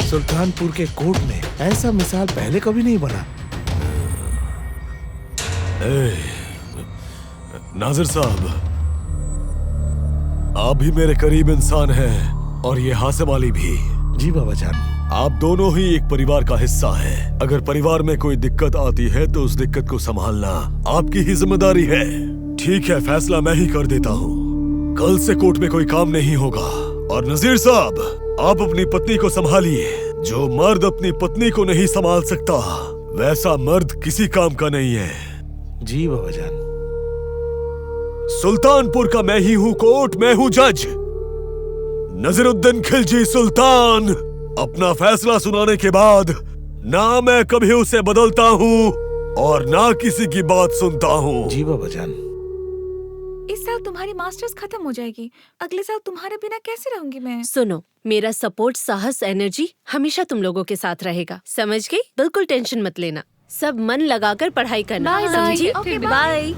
सुल्तानपुर के कोर्ट में ऐसा मिसाल पहले कभी नहीं बना। नाजिर साहब, आप भी मेरे करीब इंसान हैं और ये हासिम अली भी। जी बाबा जान। आप दोनों ही एक परिवार का हिस्सा हैं। अगर परिवार में कोई दिक्कत आती है तो उस दिक्कत को संभालना आपकी ही जिम्मेदारी है। ठीक है, फैसला मैं ही कर देता हूँ। कल से कोर्ट में कोई काम नहीं होगा। और नजीर साहब, आप अपनी पत्नी को संभालिए। जो मर्द अपनी पत्नी को नहीं संभाल सकता, वैसा मर्द किसी काम का नहीं है। जी बाबा जान। सुल्तानपुर का मैं ही हूँ कोर्ट, मैं हूँ जज। नजरुद्दीन खिलजी सुल्तान अपना फैसला सुनाने के बाद ना मैं कभी उसे बदलता हूँ और ना किसी की बात सुनता हूँ। जी बाबा जान। इस साल तुम्हारी मास्टर्स खत्म हो जाएगी, अगले साल तुम्हारे बिना कैसे रहूंगी मैं? सुनो, मेरा सपोर्ट, साहस, एनर्जी हमेशा तुम लोगों के साथ रहेगा, समझ गई? बिल्कुल टेंशन मत लेना, सब मन लगाकर पढ़ाई करना, समझी? Okay, bye.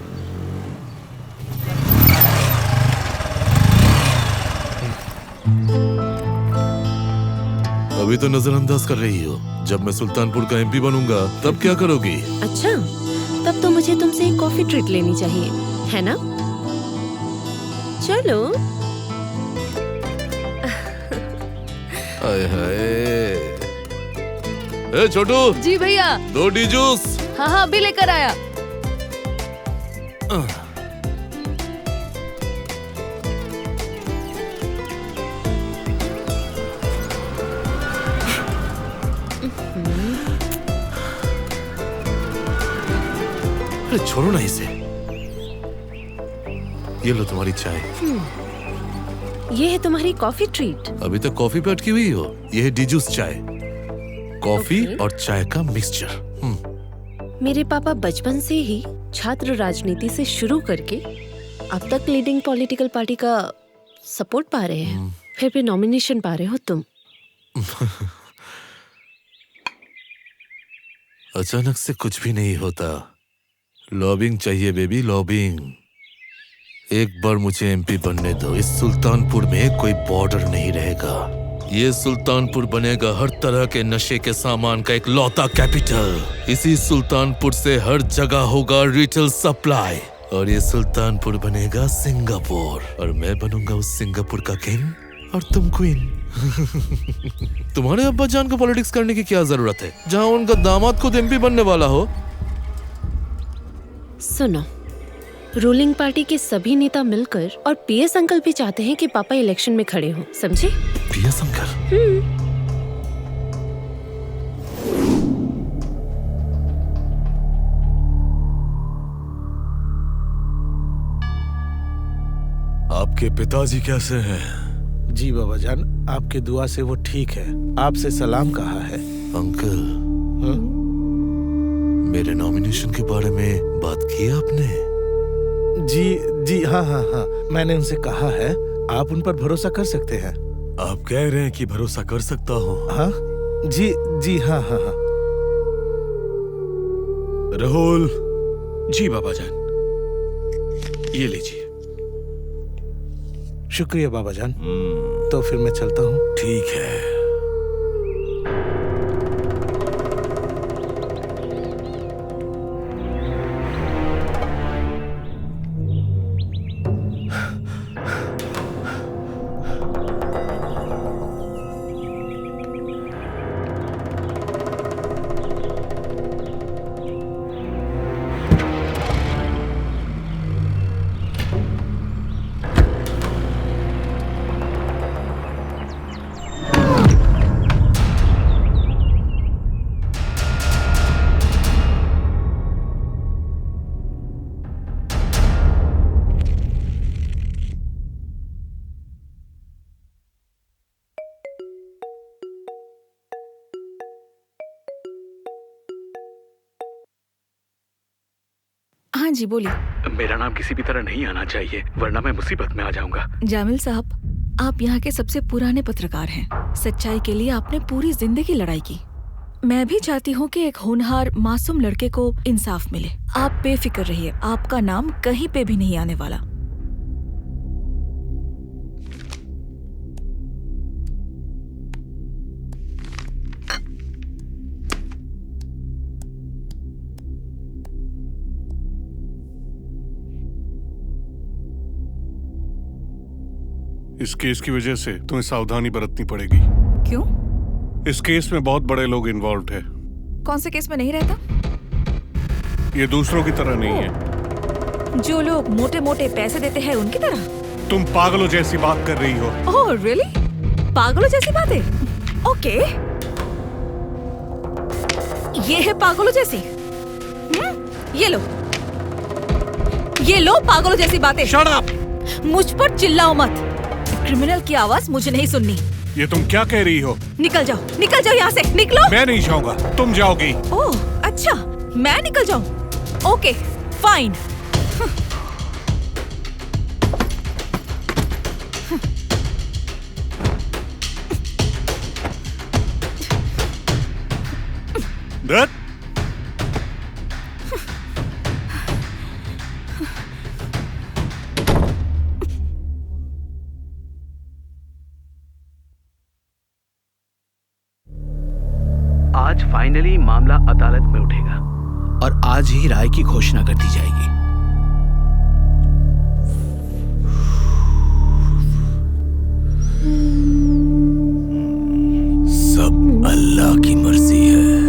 अभी तो नजरअंदाज कर रही हो। जब मैं सुल्तानपुर का एमपी बनूंगा तब क्या करोगी? अच्छा, तब तो मुझे तुमसे एक कॉफी ट्रीट लेनी चाहिए, है ना? चलो। हाय हाय। ए छोटू। जी भैया। 2 डी जूस। हाँ हाँ, अभी लेकर आया। छोड़ो ना इसे। ये लो तुम्हारी चाय। ये है तुम्हारी कॉफी ट्रीट। अभी तक कॉफी पे अटकी हुई हो। ये है डी जूस चाय, कॉफी और चाय का मिक्सचर। मेरे पापा बचपन से ही छात्र राजनीति से शुरू करके अब तक लीडिंग पॉलिटिकल पार्टी का सपोर्ट पा रहे हैं, फिर भी नॉमिनेशन पा रहे हो तुम। अचानक से कुछ भी नहीं होता। लॉबिंग चाहिए बेबी, लॉबिंग। एक बार मुझे एमपी बनने दो। इस सुल्तानपुर में कोई बॉर्डर नहीं रहेगा। ये सुल्तानपुर बनेगा हर तरह के नशे के सामान का एक लौता कैपिटल। इसी सुल्तानपुर से हर जगह होगा रिटेल सप्लाई। और ये सुल्तानपुर बनेगा सिंगापुर, और मैं बनूंगा उस सिंगापुर का किंग और तुम क्वीन। तुम्हारे अब्बा जान को पॉलिटिक्स करने की क्या जरूरत है, जहाँ उनका दामाद खुद एमपी बनने वाला हो। सुनो, रूलिंग पार्टी के सभी नेता मिलकर और पीएस अंकल भी चाहते हैं कि पापा इलेक्शन में खड़े हों, समझे? PS uncle? आपके पिताजी कैसे हैं? जी बाबा जान, आपके दुआ से वो ठीक है। आपसे सलाम कहा है। अंकल, मेरे नॉमिनेशन के बारे में बात की आपने? जी हाँ हाँ हाँ, मैंने उनसे कहा है, आप उन पर भरोसा कर सकते हैं। आप कह रहे हैं कि भरोसा कर सकता हूँ? हाँ जी हाँ हाँ हाँ। राहुल। जी बाबा जान, ये लीजिए। शुक्रिया बाबा जान। तो फिर मैं चलता हूँ। ठीक है। हाँ जी बोलिए। मेरा नाम किसी भी तरह नहीं आना चाहिए, वरना मैं मुसीबत में आ जाऊंगा। जामिल साहब, आप यहाँ के सबसे पुराने पत्रकार हैं। सच्चाई के लिए आपने पूरी जिंदगी लड़ाई की। मैं भी चाहती हूँ कि एक होनहार मासूम लड़के को इंसाफ मिले। आप बेफिक्र रहिए, आपका नाम कहीं पे भी नहीं आने वाला। इस केस की वजह से तुम्हें सावधानी बरतनी पड़ेगी। क्यों? इस केस में बहुत बड़े लोग इन्वॉल्व है। कौन से केस में नहीं रहता? ये दूसरों की तरह नहीं है। जो लोग मोटे मोटे पैसे देते हैं उनकी तरह? तुम पागलों जैसी बात कर रही हो। Oh really? पागलों जैसी बातें? ओके, ये है पागलों जैसी। ये लो पागलों जैसी बातें। Shut up! मुझ पर चिल्लाओ मत। क्रिमिनल की आवाज मुझे नहीं सुननी। ये तुम क्या कह रही हो? निकल जाओ यहाँ से, निकलो। मैं नहीं जाऊंगा, तुम जाओगी। ओह अच्छा, मैं निकल जाऊं? Okay fine. आज फाइनली मामला अदालत में उठेगा और आज ही राय की घोषणा कर दी जाएगी। सब अल्लाह की मर्जी है।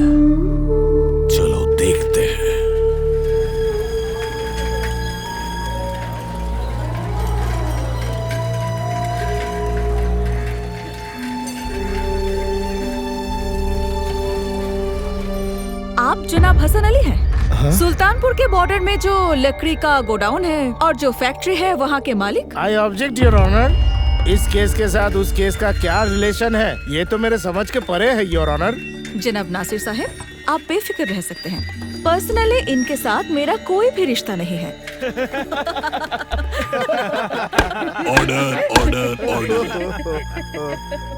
चलो देखते हैं। आप जनाब हसन अली हैं? हाँ? सुल्तानपुर के बॉर्डर में जो लकड़ी का गोडाउन है और जो फैक्ट्री है वहाँ के मालिक? I object your honour. इस केस के साथ उस केस का क्या रिलेशन है, ये तो मेरे समझ के परे है योर ऑनर। जनाब नासिर साहब, आप बेफिक्र रह सकते हैं। पर्सनली इनके साथ मेरा कोई भी रिश्ता नहीं है। Order order order.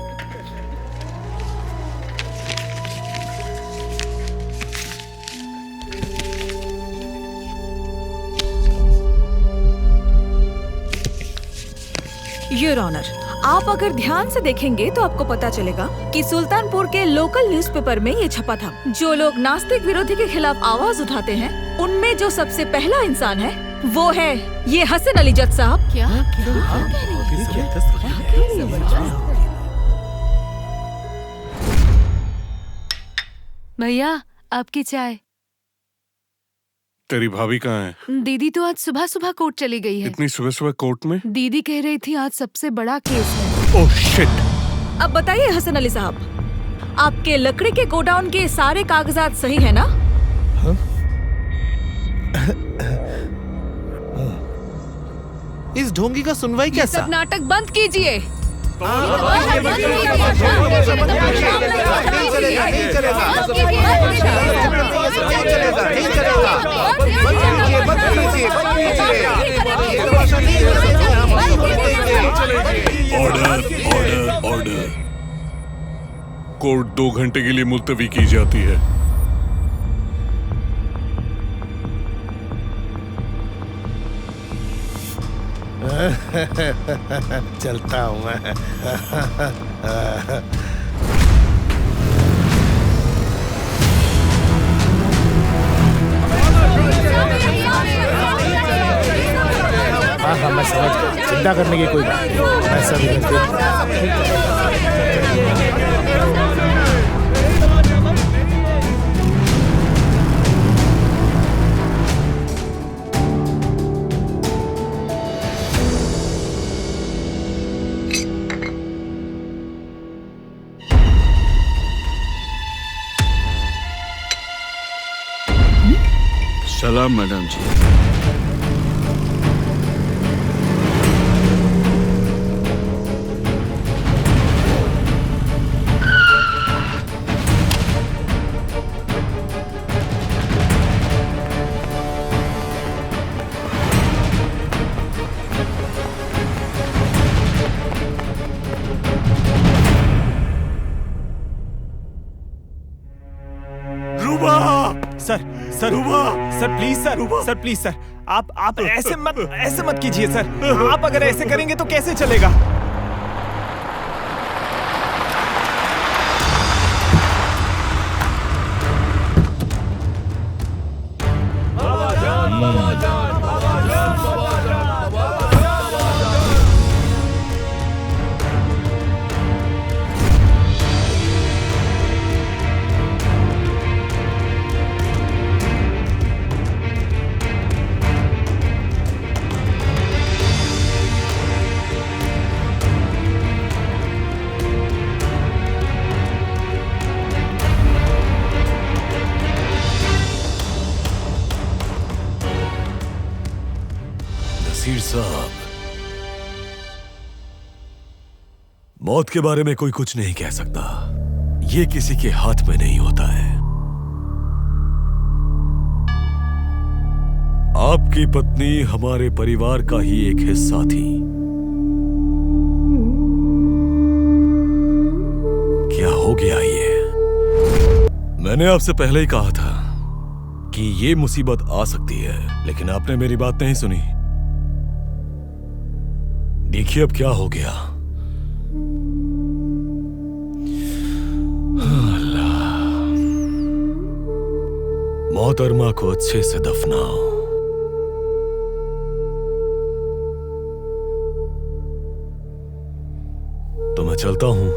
Your honour, आप अगर ध्यान से देखेंगे तो आपको पता चलेगा कि सुल्तानपुर के लोकल न्यूज़पेपर में ये छपा था। जो लोग नास्तिक विरोधी के खिलाफ आवाज उठाते हैं, उनमें जो सबसे पहला इंसान है वो है ये हसन अली जज साहब। क्या? भैया आपकी चाय। तेरी भाभी कहाँ है? दीदी तो आज सुबह सुबह कोर्ट चली गई है। इतनी सुबह सुबह कोर्ट में? दीदी कह रही थी आज सबसे बड़ा केस है। Oh shit! अब बताइए हसन अली साहब, आपके लकड़ी के गोडाउन के सारे कागजात सही है ना? इस ढोंगी का सुनवाई ये कैसा? सब नाटक बंद कीजिए। Order order order. कोर्ट 2 घंटे के लिए मुलतवी की जाती है। चलता हूँ मैं। हाँ हाँ, मैं समझ गया, चिंता करने की कोई बात नहीं, मैं सब इधर देख। सलाम madam ji. Sir sir sir please sir please sir, आप ऐसे मत कीजिए सर। आप अगर ऐसे करेंगे तो कैसे चलेगा? नसीर साहब, मौत के बारे में कोई कुछ नहीं कह सकता। ये किसी के हाथ में नहीं होता है। आपकी पत्नी हमारे परिवार का ही एक हिस्सा थी। क्या हो गया ये? मैंने आपसे पहले ही कहा था कि ये मुसीबत आ सकती है, लेकिन आपने मेरी बात नहीं सुनी। देखिए अब क्या हो गया। अल्लाह, मोहतरमा को अच्छे से दफनाओ। तो मैं चलता हूं।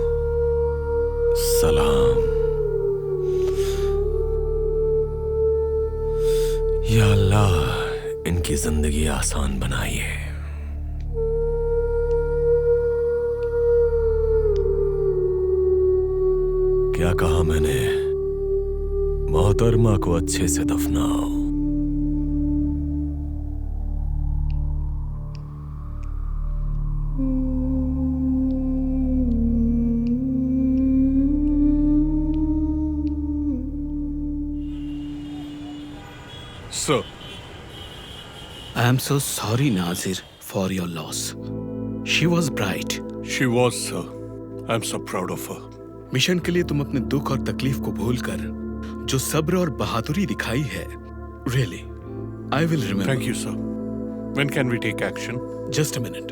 सलाम। या अल्लाह, इनकी जिंदगी आसान बनाइए। क्या कहा मैंने? मोहतरमा को अच्छे से दफनाओ। Sir, I am so sorry, Nazir, for your loss. She was bright. she was, sir. I'm so proud of her. Mission के लिए तुम अपने दुख और तकलीफ को भूलकर जो सब्र और बहादुरी दिखाई है, really I will remember. Thank you, sir. When can we take action? Just a minute.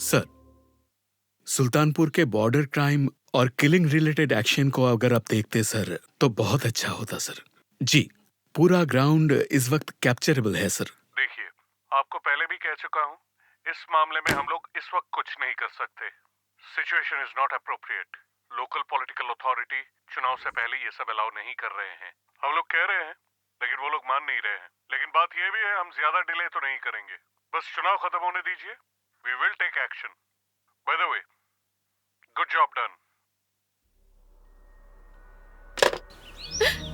Sir, Sultanpur के बॉर्डर क्राइम और किलिंग रिलेटेड एक्शन को अगर आप देखते सर, तो बहुत अच्छा होता सर। जी, पूरा ग्राउंड इस वक्त कैप्चरेबल है सर। देखिए, आपको पहले भी कह चुका हूं, इस मामले में हम लोग इस वक्त कुछ नहीं कर सकते। Situation is not appropriate. Local political authority चुनाव से पहले ये सब अलाउ नहीं कर रहे हैं। हम लोग कह रहे हैं, लेकिन वो लोग मान नहीं रहे हैं। लेकिन बात ये भी है, हम ज्यादा डिले तो नहीं करेंगे। बस चुनाव खत्म होने दीजिए। We will take action. By the way, good job done.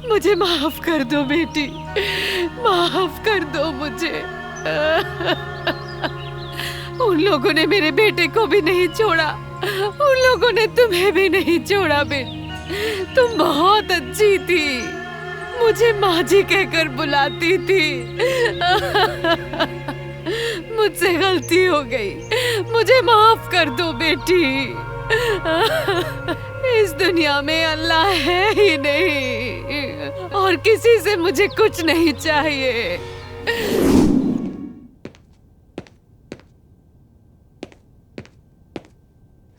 मुझे माफ कर दो बेटी, माफ कर दो मुझे। उन लोगों ने मेरे बेटे को भी नहीं छोड़ा, उन लोगों ने तुम्हें भी नहीं छोड़ा बेटी। तुम बहुत अच्छी थी, मुझे माँ जी कहकर बुलाती थी। मुझसे गलती हो गई, मुझे माफ कर दो बेटी। इस दुनिया में अल्लाह है ही नहीं और किसी से मुझे कुछ नहीं चाहिए।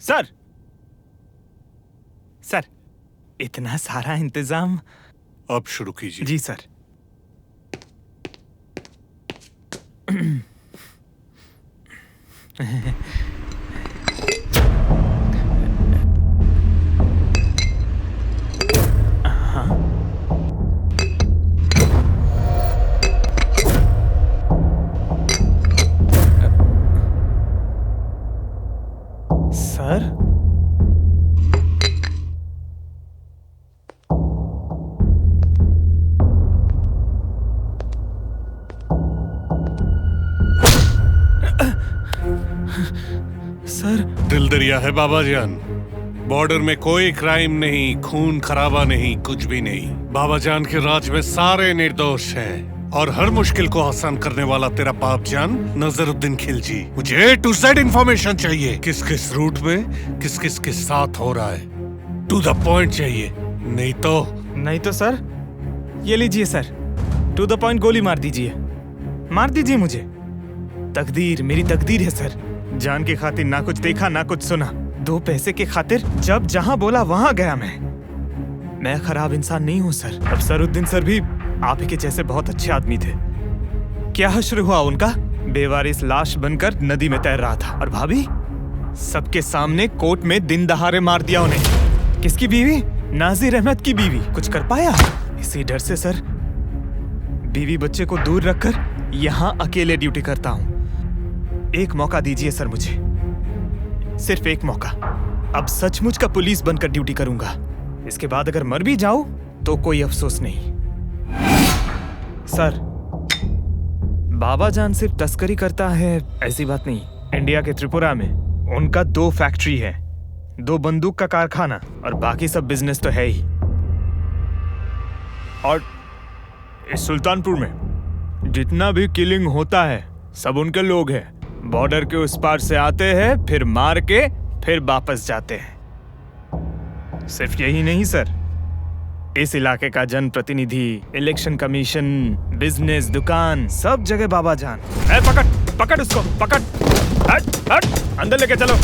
सर, सर, इतना सारा इंतजाम अब शुरू कीजिए। जी सर। सर, सर, दिल दरिया है बाबा जान। बॉर्डर में कोई क्राइम नहीं, खून खराबा नहीं, कुछ भी नहीं। बाबा जान के राज में सारे निर्दोष हैं और हर मुश्किल को आसान करने वाला तेरा बाप जान नजरुद्दीन खिलजी। मुझे A to Z इंफॉर्मेशन चाहिए, किस किस रूट में किस किस के साथ हो रहा है। टू द पॉइंट चाहिए, नहीं तो सर, ये लीजिए सर, टू द पॉइंट गोली मार दीजिए, मार दीजिए मुझे। तकदीर, मेरी तकदीर है सर। जान की खातिर ना कुछ देखा ना कुछ सुना, 2 पैसे के खातिर जब जहां बोला वहां गया मैं खराब इंसान नहीं हूं सर। अफसरुद्दीन सर भी आप ही के जैसे बहुत अच्छे आदमी थे। क्या हश्र हुआ उनका, बेवारिस लाश बनकर नदी में तैर रहा था। और भाभी, सबके सामने कोर्ट में दिन दहाड़े मार दिया उन्हें। किसकी बीवी? नाजिर अहमद की बीवी। कुछ कर पाया? इसी डर से सर बीवी बच्चे को दूर रखकर यहाँ अकेले ड्यूटी करता हूँ। एक मौका दीजिए सर मुझे, सिर्फ एक मौका। अब सचमुच का पुलिस बनकर ड्यूटी करूंगा। इसके बाद अगर मर भी जाऊं तो कोई अफसोस नहीं। सर, बाबा जान सिर्फ तस्करी करता है ऐसी बात नहीं। इंडिया के त्रिपुरा में उनका 2 फैक्ट्री है, 2 बंदूक का कारखाना और बाकी सब बिजनेस तो है ही। और इस सुल्तानपुर में जितना भी किलिंग होता है सब उनके लोग हैं। बॉर्डर के उस पार से आते हैं, फिर मार के फिर वापस जाते हैं। सिर्फ यही नहीं सर, इस इलाके का जनप्रतिनिधि, इलेक्शन कमीशन, बिजनेस, दुकान, सब जगह बाबा जान। पकड़ उसको, पकड़। हट, अंदर लेके चलो।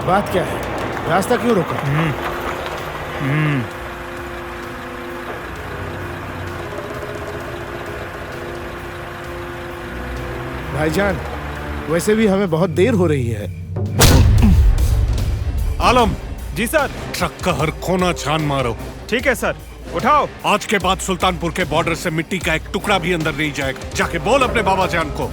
बात क्या है? रास्ता क्यों रोका? भाईजान, वैसे भी हमें बहुत देर हो रही है। आलम। जी सर। ट्रक का हर कोना छान मारो। ठीक है सर, उठाओ। आज के बाद सुल्तानपुर के बॉर्डर से मिट्टी का एक टुकड़ा भी अंदर नहीं जाएगा। जाके बोल अपने बाबा जान को।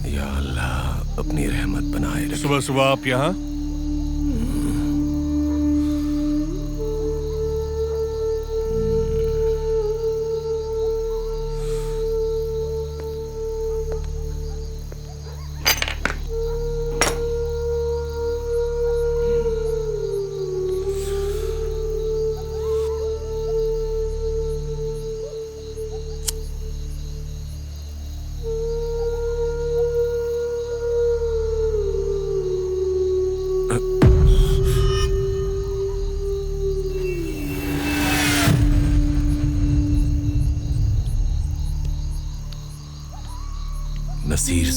या अल्लाह, अपनी रहमत बनाए रखे। सुबह सुबह आप यहाँ?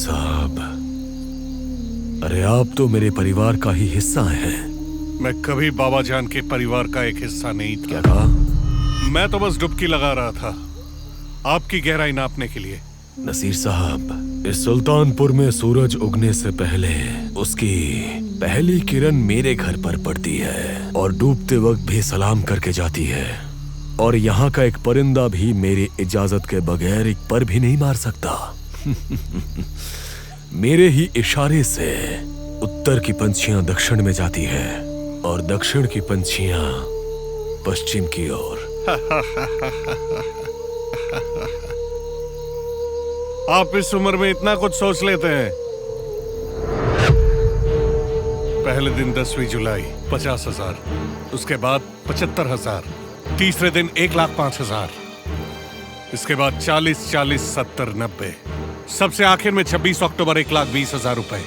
साहब, अरे आप तो मेरे परिवार का ही हिस्सा हैं। मैं कभी बाबा जान के परिवार का एक हिस्सा नहीं था। क्या कहा? मैं तो बस डुबकी लगा रहा था आपकी गहराई नापने के लिए। नसीर साहब, इस सुल्तानपुर में सूरज उगने से पहले उसकी पहली किरण मेरे घर पर पड़ती है और डूबते वक्त भी सलाम करके जाती है। और यहाँ का एक परिंदा भी मेरी इजाजत के बगैर एक पर भी नहीं मार सकता। मेरे ही इशारे से उत्तर की पंछियां दक्षिण में जाती है और दक्षिण की पंछियां पश्चिम की ओर। आप इस उम्र में इतना कुछ सोच लेते हैं। पहले दिन 10वीं जुलाई 50,000, उसके बाद 75,000, तीसरे दिन 1,05,000, इसके बाद 40, 40, 70, 90, सबसे आखिर में 26 अक्टूबर 1,20,000 रुपए।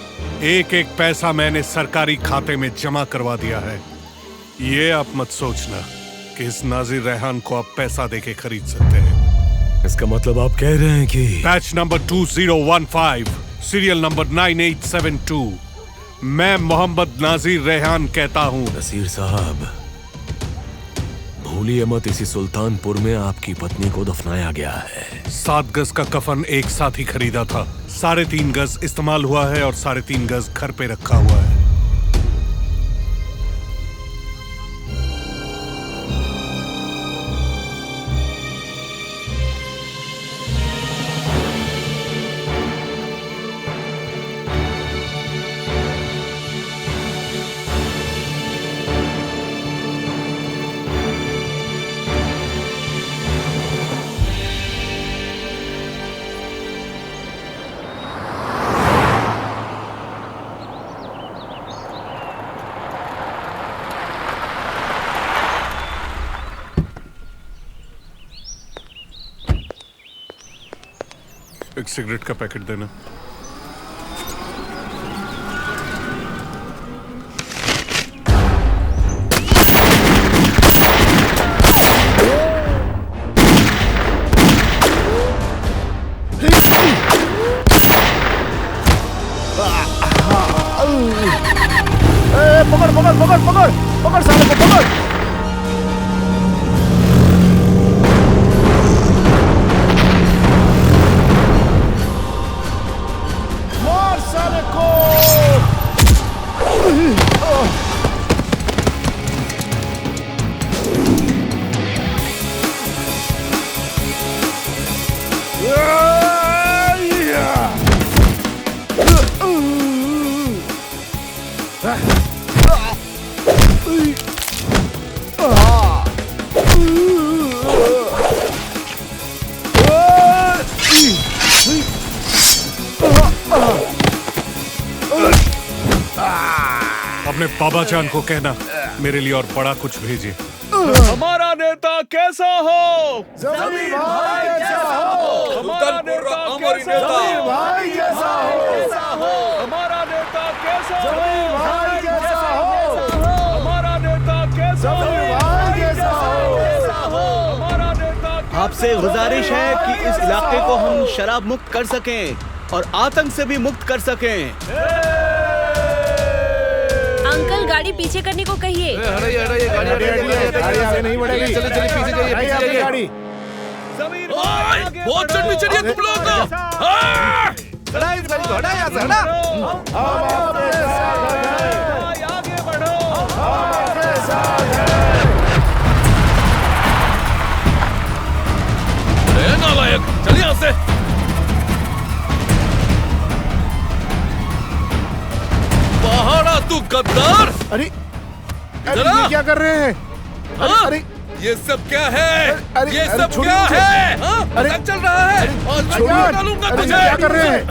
एक एक पैसा मैंने सरकारी खाते में जमा करवा दिया है। ये आप मत सोचना कि इस नाजिर रेहान को आप पैसा देके खरीद सकते हैं। इसका मतलब आप कह रहे हैं कि बैच नंबर 2015, सीरियल नंबर 9872, मैं मोहम्मद नाजिर रेहान कहता हूँ। नसीर साहब, भूलिए मत, इसी सुल्तानपुर में आपकी पत्नी को दफनाया गया है। 7 गज का कफन एक साथ ही खरीदा था, 3.5 गज इस्तेमाल हुआ है और 3.5 गज घर पे रखा हुआ है। एक सिगरेट का पैकेट देना। पकड़ पकड़ पकड़ पकड़ पकड़ साले को पकड़। मार साले को। अपने बाबा जान को कहना मेरे लिए और बड़ा कुछ भेजे। हमारा नेता कैसा हो? जमीर भाई जैसा हो। हमारा नेता कैसा हो? जमीर भाई जैसा हो। हमारा नेता कैसा हो? जमीर भाई जैसा हो। हमारा नेता कैसा हो? जमीर भाई जैसा हो। हमारा नेता आपसे गुजारिश है कि इस इलाके को हम शराब मुक्त कर सकें और आतंक से भी मुक्त कर सकें। अंकल गाड़ी पीछे करने को कहिए। गाड़ी आगे नहीं बढ़ेगी। चलिए चलिए पीछे जाइए, पीछे जाइए। गाड़ी बहुत चढ़नी चढ़िए तुम लोग तो। आगे बढ़ो। अरे नालायक, चलिए यहाँ से। पहाड़ा तू गद्दार। अरे जरा क्या कर रहे हैं? अरे ये सब क्या है? ये सब क्या है? अरे चल रहा है और छोड़ डालूंगा तुझे। क्या कर रहे हैं?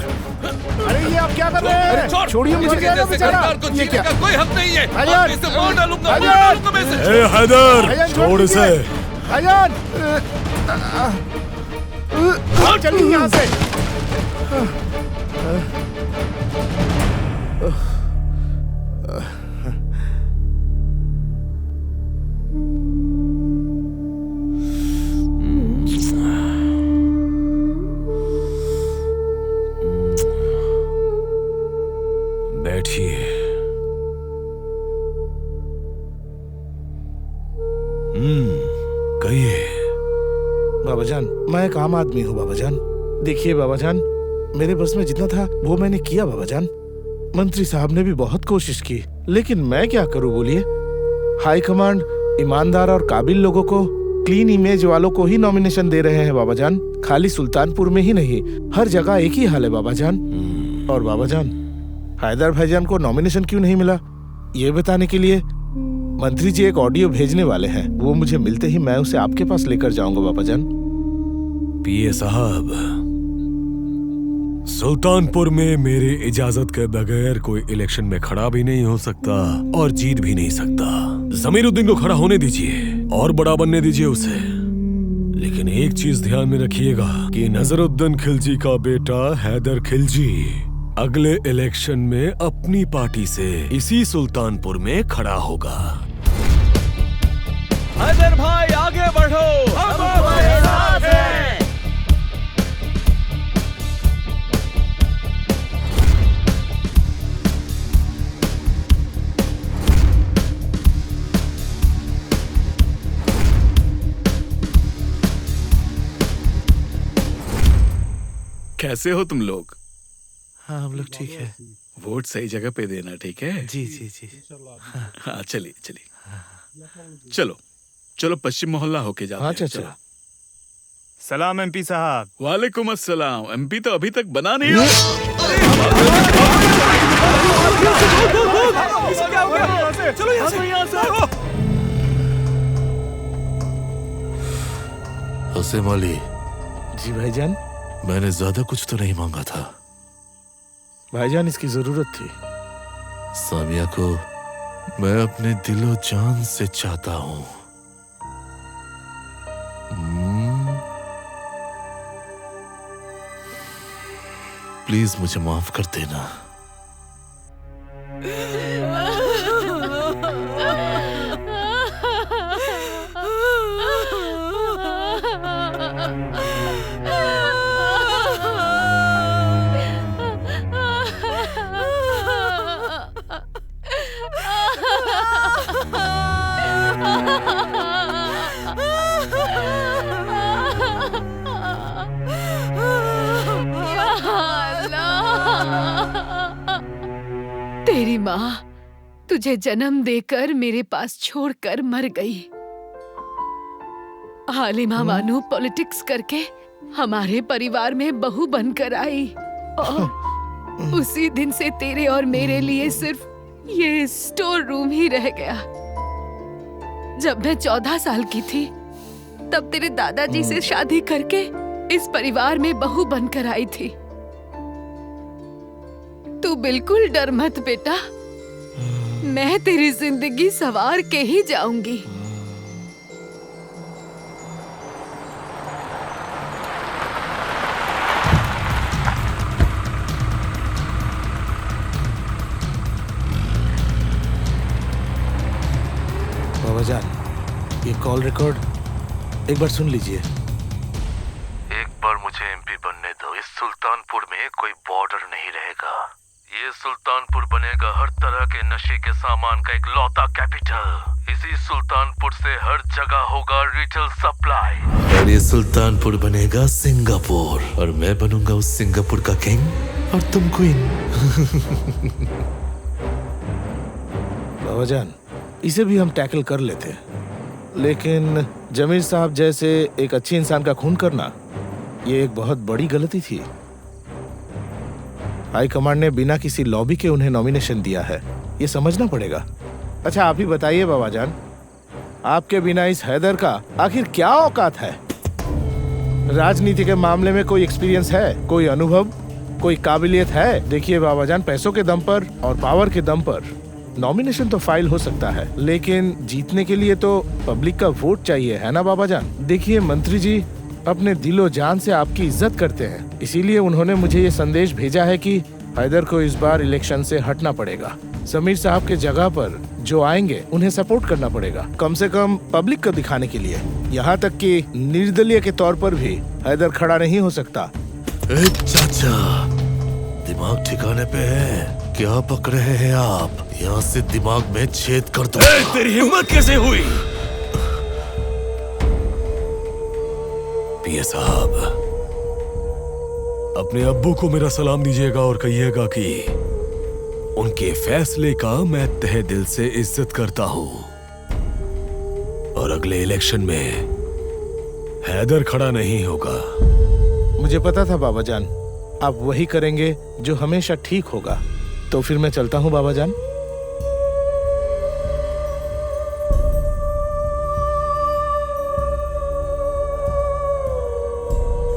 अरे ये आप क्या कर रहे हैं? छोड़िए मुझे। क्या जैसे गद्दार को जीने का कोई हक नहीं है। भाईजान, इसे मार डालूंगा मैं इसे। ए हैदर, छोड़ इसे। भाईजान, चलिए यहाँ से। कहिए। बाबाजान, मैं एक आम आदमी हूँ बाबाजान। देखिए बाबाजान, मेरे बस में जितना था वो मैंने किया बाबाजान। मंत्री साहब ने भी बहुत कोशिश की, लेकिन मैं क्या करूँ बोलिए। हाई कमांड ईमानदार और काबिल लोगों को, क्लीन इमेज वालों को ही नॉमिनेशन दे रहे हैं बाबाजान। खाली सुल्तानपुर में ही नहीं, हर जगह एक ही हाल है बाबाजान। और बाबाजान, हैदर भाईजान को नॉमिनेशन क्यों नहीं मिला, ये बताने के लिए मंत्री जी एक ऑडियो भेजने वाले हैं। वो मुझे मिलते ही मैं उसे आपके पास लेकर जाऊंगा बाबाजान। पीए साहब, सुल्तानपुर में मेरे इजाजत के बगैर कोई इलेक्शन में खड़ा भी नहीं हो सकता और जीत भी नहीं सकता। जमीरुद्दीन को खड़ा होने दीजिए और बड़ा बनने दीजिए उसे, लेकिन एक चीज ध्यान में रखिएगा कि नजरुद्दीन खिलजी का बेटा हैदर खिलजी अगले इलेक्शन में अपनी पार्टी से इसी सुल्तानपुर में खड़ा होगा। हैदर भाई आगे बढ़ो, हम तुम्हारे साथ हैं। कैसे हो तुम लोग? हाँ, हम लोग ठीक है। वोट सही जगह पे देना, ठीक है? जी जी जी। हाँ, चलिए चलिए, चलो चलो पश्चिम मोहल्ला होके जाते हैं। चलो। सलाम एमपी साहब। वालेकुम अस्सलाम। एमपी तो अभी तक बना नहीं हो। चलो यहाँ से। हसेम अली। जी भाईजान। मैंने ज्यादा कुछ तो नहीं मांगा था भाईजान, इसकी जरूरत थी। सामिया को मैं अपने दिलो जान से चाहता हूँ। प्लीज मुझे माफ कर देना। तेरी माँ तुझे जन्म देकर मेरे पास छोड़कर मर गई। हालिमा मानू पॉलिटिक्स करके हमारे परिवार में बहू बनकर आई और उसी दिन से तेरे और मेरे लिए सिर्फ ये स्टोर रूम ही रह गया। जब मैं 14 साल की थी तब तेरे दादाजी से शादी करके इस परिवार में बहू बनकर आई थी। तू बिल्कुल डर मत बेटा, मैं तेरी जिंदगी संवार के ही जाऊंगी। बाबाजान, ये कॉल रिकॉर्ड एक बार सुन लीजिए। एक बार मुझे एमपी बनने दो। इस सुल्तानपुर में कोई बॉर्डर नहीं रहेगा। ये सुल्तानपुर बनेगा हर तरह के नशे के सामान का एक लौता कैपिटल। इसी सुल्तानपुर से हर जगह होगा रिटेल सप्लाई। और ये सुल्तानपुर बनेगा सिंगापुर और मैं बनूंगा उस सिंगापुर का किंग और तुम क्वीन। बाबाजान, इसे भी हम टैकल कर लेते, लेकिन जमीर साहब जैसे एक अच्छे इंसान का खून करना ये एक बहुत बड़ी गलती थी। हाई कमांड ने बिना किसी लॉबी के उन्हें नॉमिनेशन दिया है, ये समझना पड़ेगा। अच्छा आप ही बताइए बाबाजान, आपके बिना इस हैदर का आखिर क्या औकात है? राजनीति के मामले में कोई एक्सपीरियंस है, कोई अनुभव, कोई काबिलियत है? देखिए बाबाजान, पैसों के दम पर और पावर के दम पर नॉमिनेशन तो फाइल हो सकता है, लेकिन जीतने के लिए तो पब्लिक का वोट चाहिए, है ना बाबाजान? देखिए मंत्री जी अपने दिलो जान से आपकी इज्जत करते हैं, इसीलिए उन्होंने मुझे ये संदेश भेजा है कि हैदर को इस बार इलेक्शन से हटना पड़ेगा। समीर साहब के जगह पर जो आएंगे उन्हें सपोर्ट करना पड़ेगा, कम से कम पब्लिक को दिखाने के लिए। यहाँ तक कि निर्दलीय के तौर पर भी हैदर खड़ा नहीं हो सकता। चाचा, दिमाग ठिकाने पे है? क्या पक रहे हैं आप? यहाँ से दिमाग में छेद कर दो। तेरी हिम्मत कैसे हुई? पिए साहब, अपने अब्बू को मेरा सलाम दीजिएगा और कहिएगा कि उनके फैसले का मैं तहे दिल से इज्जत करता हूं। और अगले इलेक्शन में हैदर खड़ा नहीं होगा। मुझे पता था बाबा जान, आप वही करेंगे जो हमेशा ठीक होगा। तो फिर मैं चलता हूँ बाबा जान।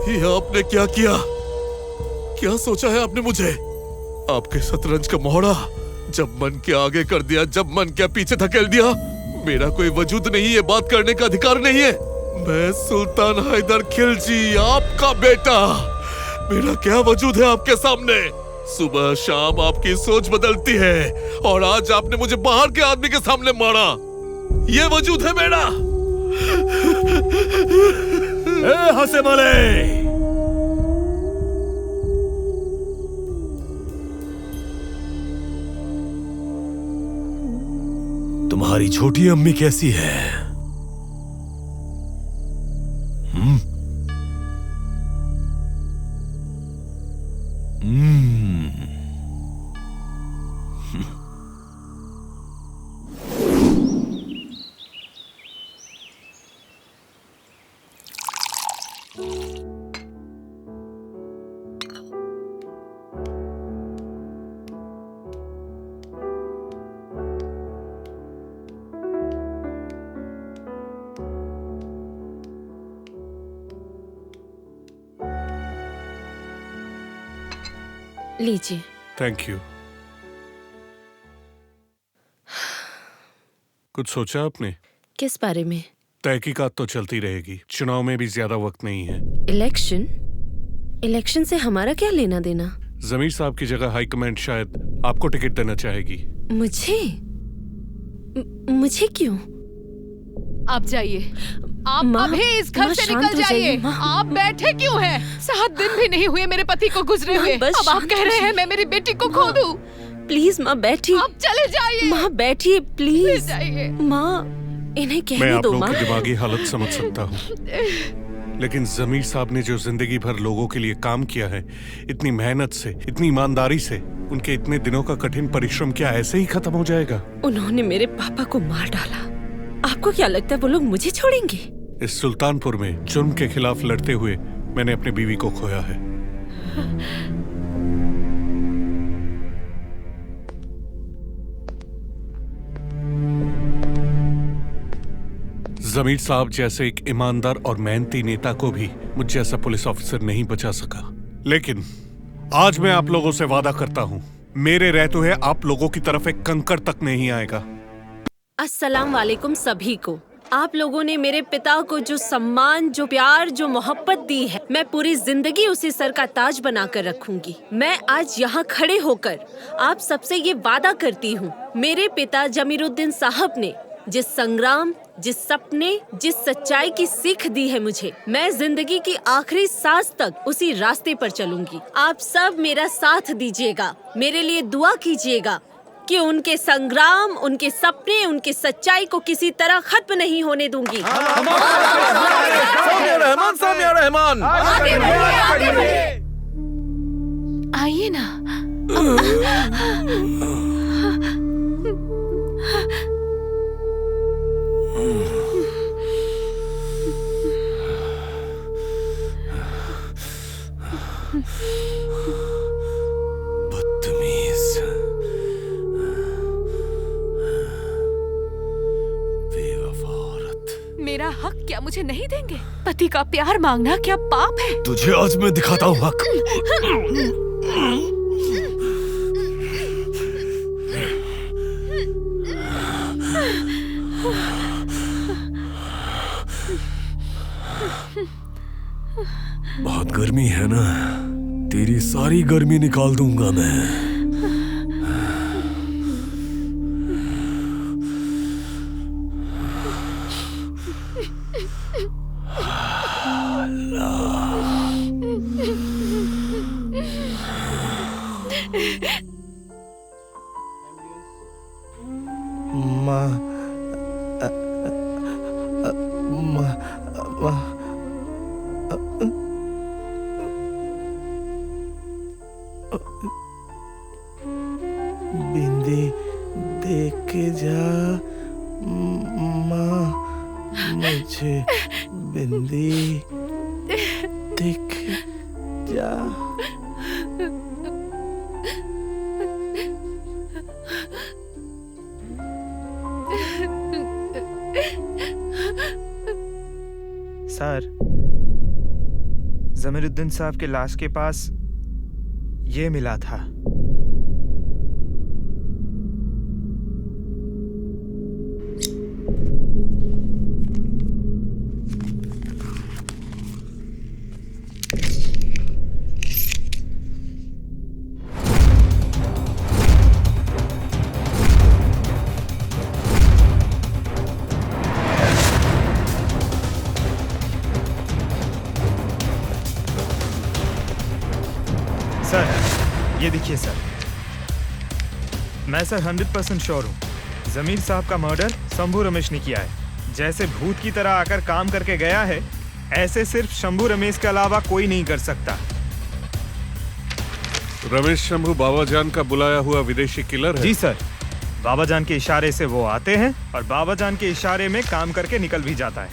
ये आपने क्या किया? क्या सोचा है आपने मुझे? आपके शतरंज का मोहरा जब मन के आगे कर दिया, जब मन के पीछे धकेल दिया। मेरा कोई वजूद नहीं, ये बात करने का अधिकार नहीं है। मैं सुल्तान हैदर खिलजी, आपका बेटा। मेरा क्या वजूद है आपके सामने? सुबह शाम आपकी सोच बदलती है और आज आपने मुझे बाहर के आदमी के सामने मारा। ये वजूद है मेरा। हंसे मले, तुम्हारी छोटी अम्मी कैसी है? लीजिए। Thank you. कुछ सोचा आपने? किस बारे में? तहकीकात तो चलती रहेगी, चुनाव में भी ज्यादा वक्त नहीं है। इलेक्शन? इलेक्शन से हमारा क्या लेना देना? जमीर साहब की जगह हाईकमांड शायद आपको टिकट देना चाहेगी। मुझे? मुझे क्यों? आप जाइए, आप अभी इस घर से निकल जाइए। आप बैठे क्यों हैं? 7 दिन भी नहीं हुए मेरे पति को गुजरे हुए, अब आप कह रहे हैं मैं मेरी बेटी को खो दूं? प्लीज माँ बैठिए। आप चले जाइए। माँ बैठिए प्लीज। जाइए। माँ इन्हें मैं कहने आप दो लोगों माँ। की दिमागी हालत समझ सकता हूँ, लेकिन जमीर साहब ने जो जिंदगी भर लोगों के लिए काम किया है, इतनी मेहनत से, इतनी ईमानदारी से, उनके इतने दिनों का कठिन परिश्रम क्या ऐसे ही खत्म हो जाएगा? उन्होंने मेरे पापा को मार डाला। आपको क्या लगता है वो लोग मुझे छोड़ेंगे? इस सुल्तानपुर में जुर्म के खिलाफ लड़ते हुए मैंने अपनी बीवी को खोया है। जमीर साहब जैसे एक ईमानदार और मेहनती नेता को भी मुझ जैसा पुलिस ऑफिसर नहीं बचा सका। लेकिन आज मैं आप लोगों से वादा करता हूं, मेरे रहते हुए आप लोगों की तरफ एक कंकड़ तक नहीं आएगा। अस्सलाम वालेकुम सभी को। आप लोगों ने मेरे पिता को जो सम्मान, जो प्यार, जो मोहब्बत दी है, मैं पूरी जिंदगी उसे सर का ताज बनाकर रखूंगी। मैं आज यहाँ खड़े होकर आप सबसे ये वादा करती हूँ, मेरे पिता जमीरुद्दीन साहब ने जिस संग्राम, जिस सपने, जिस सच्चाई की सीख दी है मुझे, मैं जिंदगी की आखिरी सांस तक उसी रास्ते पर चलूंगी। आप सब मेरा साथ दीजिएगा, मेरे लिए दुआ कीजिएगा कि उनके संग्राम, उनके सपने, उनकी सच्चाई को किसी तरह खत्म नहीं होने दूंगी। सामिया रहमान। आइए ना। बदतमीज, बेवफा औरत। मेरा हक क्या मुझे नहीं देंगे? पति का प्यार मांगना क्या पाप है? तुझे आज मैं दिखाता हूँ हक। बहुत गर्मी है ना, तेरी सारी गर्मी निकाल दूंगा मैं। के जा माँ, मुझे बिंदी दिख जा। सर, जमीरुद्दीन साहब के लाश के पास ये मिला था। सर, ये देखिए सर, मैं सर 100% श्योर हूँ जमीर साहब का मर्डर शंभू रमेश ने किया है। जैसे भूत की तरह आकर काम करके गया है, ऐसे सिर्फ शंभू रमेश के अलावा कोई नहीं कर सकता। रमेश शंभू बाबाजान का बुलाया हुआ विदेशी किलर है? जी सर, बाबाजान के इशारे से वो आते हैं और बाबाजान के इशारे में काम करके निकल भी जाता है।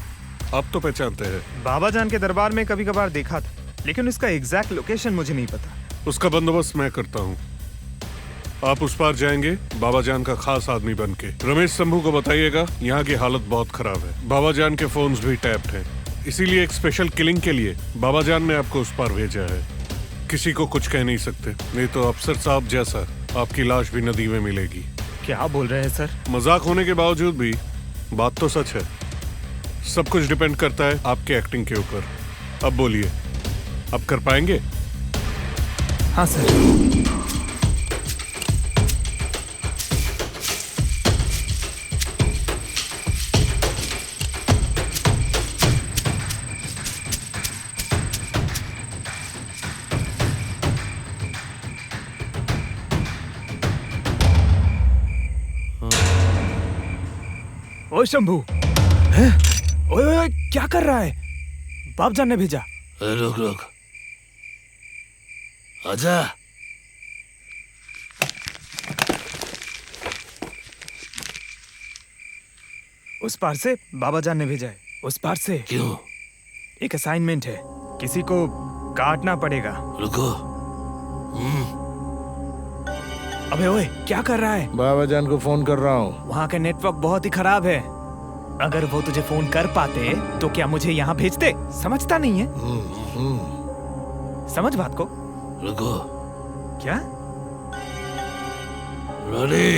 अब तो पहचानते हैं। बाबाजान के दरबार में कभी कभार देखा था, लेकिन उसका एग्जैक्ट लोकेशन मुझे नहीं पता। उसका बंदोबस्त मैं करता हूँ। आप उस पार जाएंगे बाबाजान का खास आदमी बनके। रमेश शंभू को बताइएगा यहाँ की हालत बहुत खराब है, बाबाजान के फोन्स भी टैप्ड हैं, इसीलिए एक स्पेशल किलिंग के लिए बाबाजान ने आपको उस पार भेजा है। किसी को कुछ कह नहीं सकते, नहीं तो अफसर साहब जैसा आपकी लाश भी नदी में मिलेगी। क्या बोल रहे हैं सर? मजाक होने के बावजूद भी बात तो सच है। सब कुछ डिपेंड करता है आपके एक्टिंग के ऊपर। अब बोलिए, अब कर पाएंगे? हाँ सर। ओ शंभू, ओए ओए क्या कर रहा है? बाबजान ने भेजा। रुक रुक, आजा। उस पार से बाबाजान ने भेजा है। उस पार से। क्यों? एक असाइनमेंट है, किसी को काटना पड़ेगा। रुको। अबे ओए क्या कर रहा है? बाबाजान को फोन कर रहा हूँ। वहाँ का नेटवर्क बहुत ही खराब है। अगर वो तुझे फोन कर पाते तो क्या मुझे यहाँ भेजते? समझता नहीं है। समझ बात को। रुको। क्या? रानी,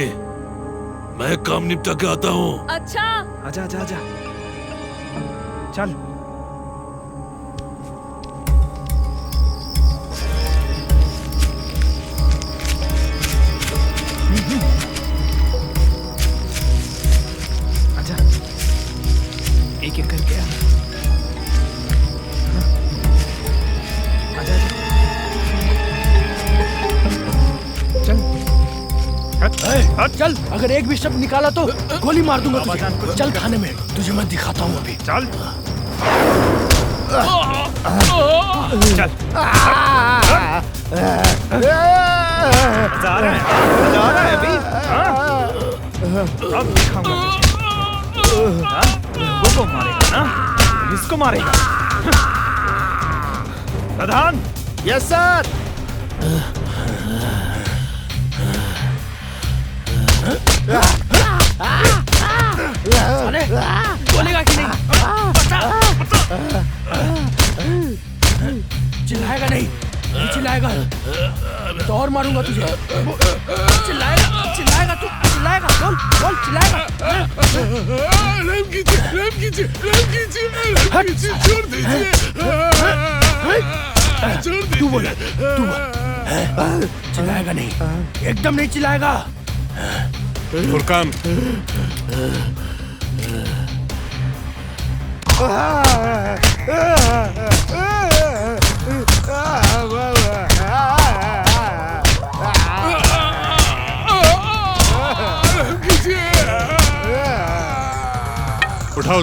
मैं काम निपटा के आता हूँ। अच्छा। आजा आजा आजा। चल। आजा। एक एक करके आ। आजा आजा। चल। हट चल, अगर एक भी शब्द निकाला तो गोली मार दूंगा तुझे। चल थाने में, तुझे मैं दिखाता हूँ अभी। चल चल। जा रहा है अभी। अब दिखाऊंगा तुझे। वो मारेगा ना, इसको मारेगा। प्रधान। Yes sir. अरे बोलेगा कि नहीं? बता, चिल्लाएगा नहीं? नहीं चिल्लाएगा तो और मारूंगा तुझे। चिल्लाएगा तू, चिल्लाएगा। बोल बोल, चिल्लाएगा। रेप कीजिए, छोड़ दीजिए। तू बोल, चिल्लाएगा नहीं? एकदम नहीं चिल्लाएगा। फुरकान, उठाओ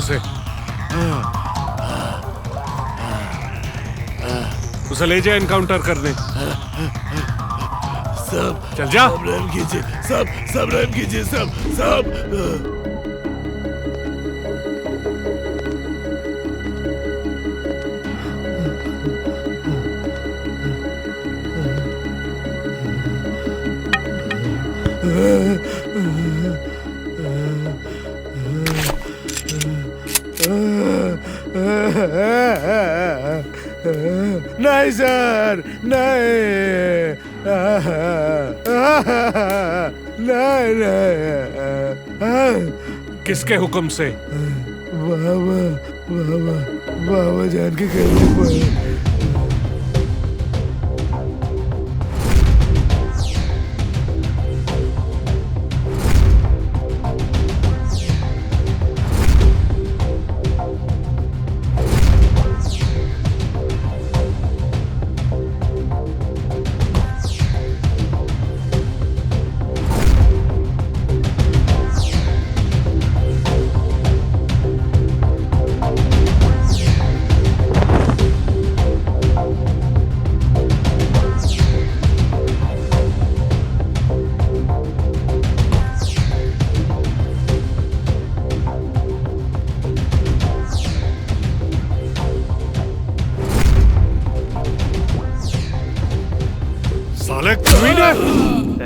उसे ले जाए एनकाउंटर करने। सब चल जा। सब रहम कीजिए, सब रहम कीजिए, सब। नहीं सर, नहीं, नहीं। किसके हुक्म से? बाबा जान के कहने पर।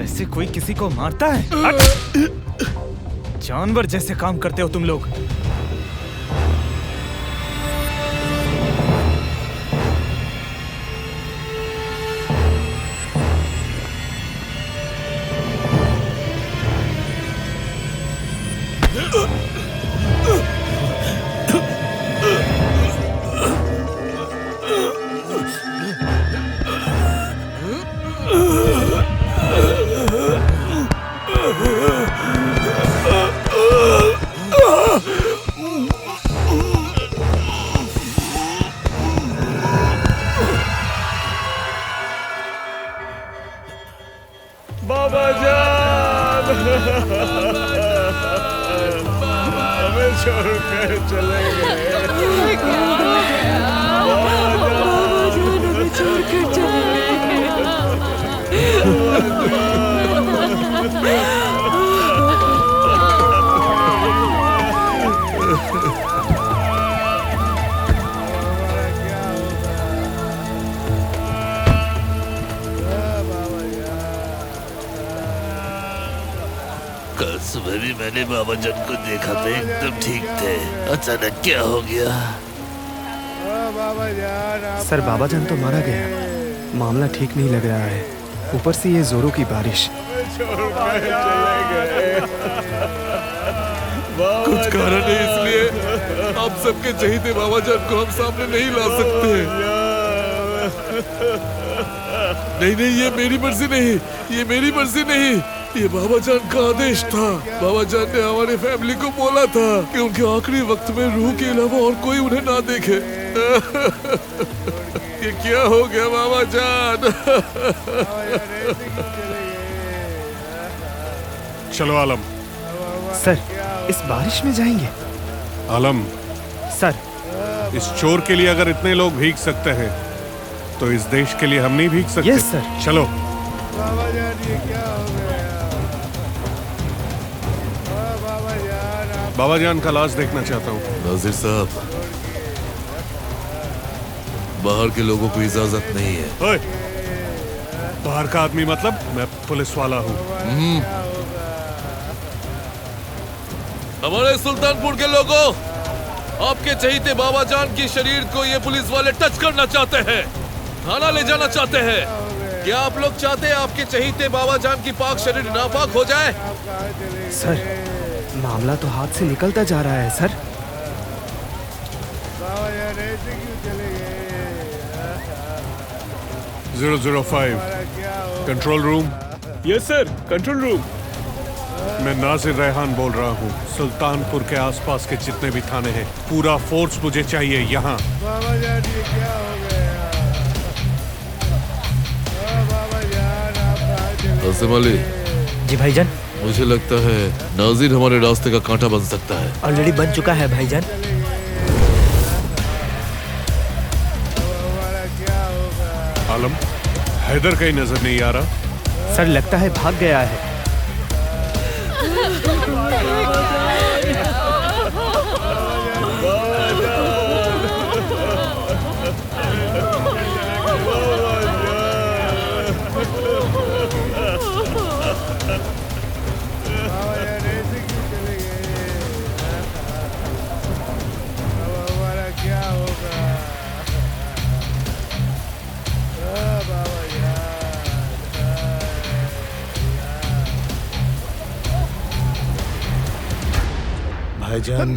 ऐसे कोई किसी को मारता है? जानवर जैसे काम करते हो तुम लोग। बाबा जान, हमें छोड़कर चले गए। बाबा जान हमें छोड़कर कल सुबह भी मैंने बाबा जान को देखा था, एकदम ठीक थे। अचानक क्या हो गया? सर बाबा जान तो मारा गया, मामला ठीक नहीं लग रहा है। ऊपर से ये जोरों की बारिश। कुछ कारण है, इसलिए आप सबके चहीते बाबा जान को हम सामने नहीं ला सकते। नहीं, ये मेरी मर्जी नहीं, ये मेरी मर्जी नहीं, ये बाबा जान का आदेश था। बाबा जान ने हमारी फैमिली को बोला था कि उनके आखिरी वक्त में रूह के अलावा और कोई उन्हें ना देखे। ये क्या हो गया बाबा जान? चलो आलम। सर इस बारिश में जाएंगे? आलम सर, इस चोर के लिए अगर इतने लोग भीग सकते हैं तो इस देश के लिए हम नहीं भीग सकते? Yes sir. चलो। बाबा जान का लाश देखना चाहता हूँ। नाजिर साहब, बाहर के लोगों को इजाजत नहीं है। ओए, बाहर का आदमी मतलब? मैं पुलिस वाला हूँ। हमारे सुल्तानपुर के लोगों, आपके चहीते बाबा जान की शरीर को ये पुलिस वाले टच करना चाहते हैं, थाना ले जाना चाहते हैं। क्या आप लोग चाहते हैं आपके चहीते बाबा जान की पाक शरीर नापाक हो जाए? सर मामला तो हाथ से निकलता जा रहा है sir. 005 control room. Yes sir, control room. मैं नाजिर रेहान बोल रहा हूँ। सुल्तानपुर के आसपास के जितने भी थाने हैं, पूरा फोर्स मुझे चाहिए यहाँ। आसिम अली जी भाईजान। मुझे लगता है नाजिर हमारे रास्ते का कांटा बन सकता है। ऑलरेडी बन चुका है भाईजान। आलम, हैदर कहीं नजर नहीं आ रहा। सर लगता है भाग गया है। भाईजान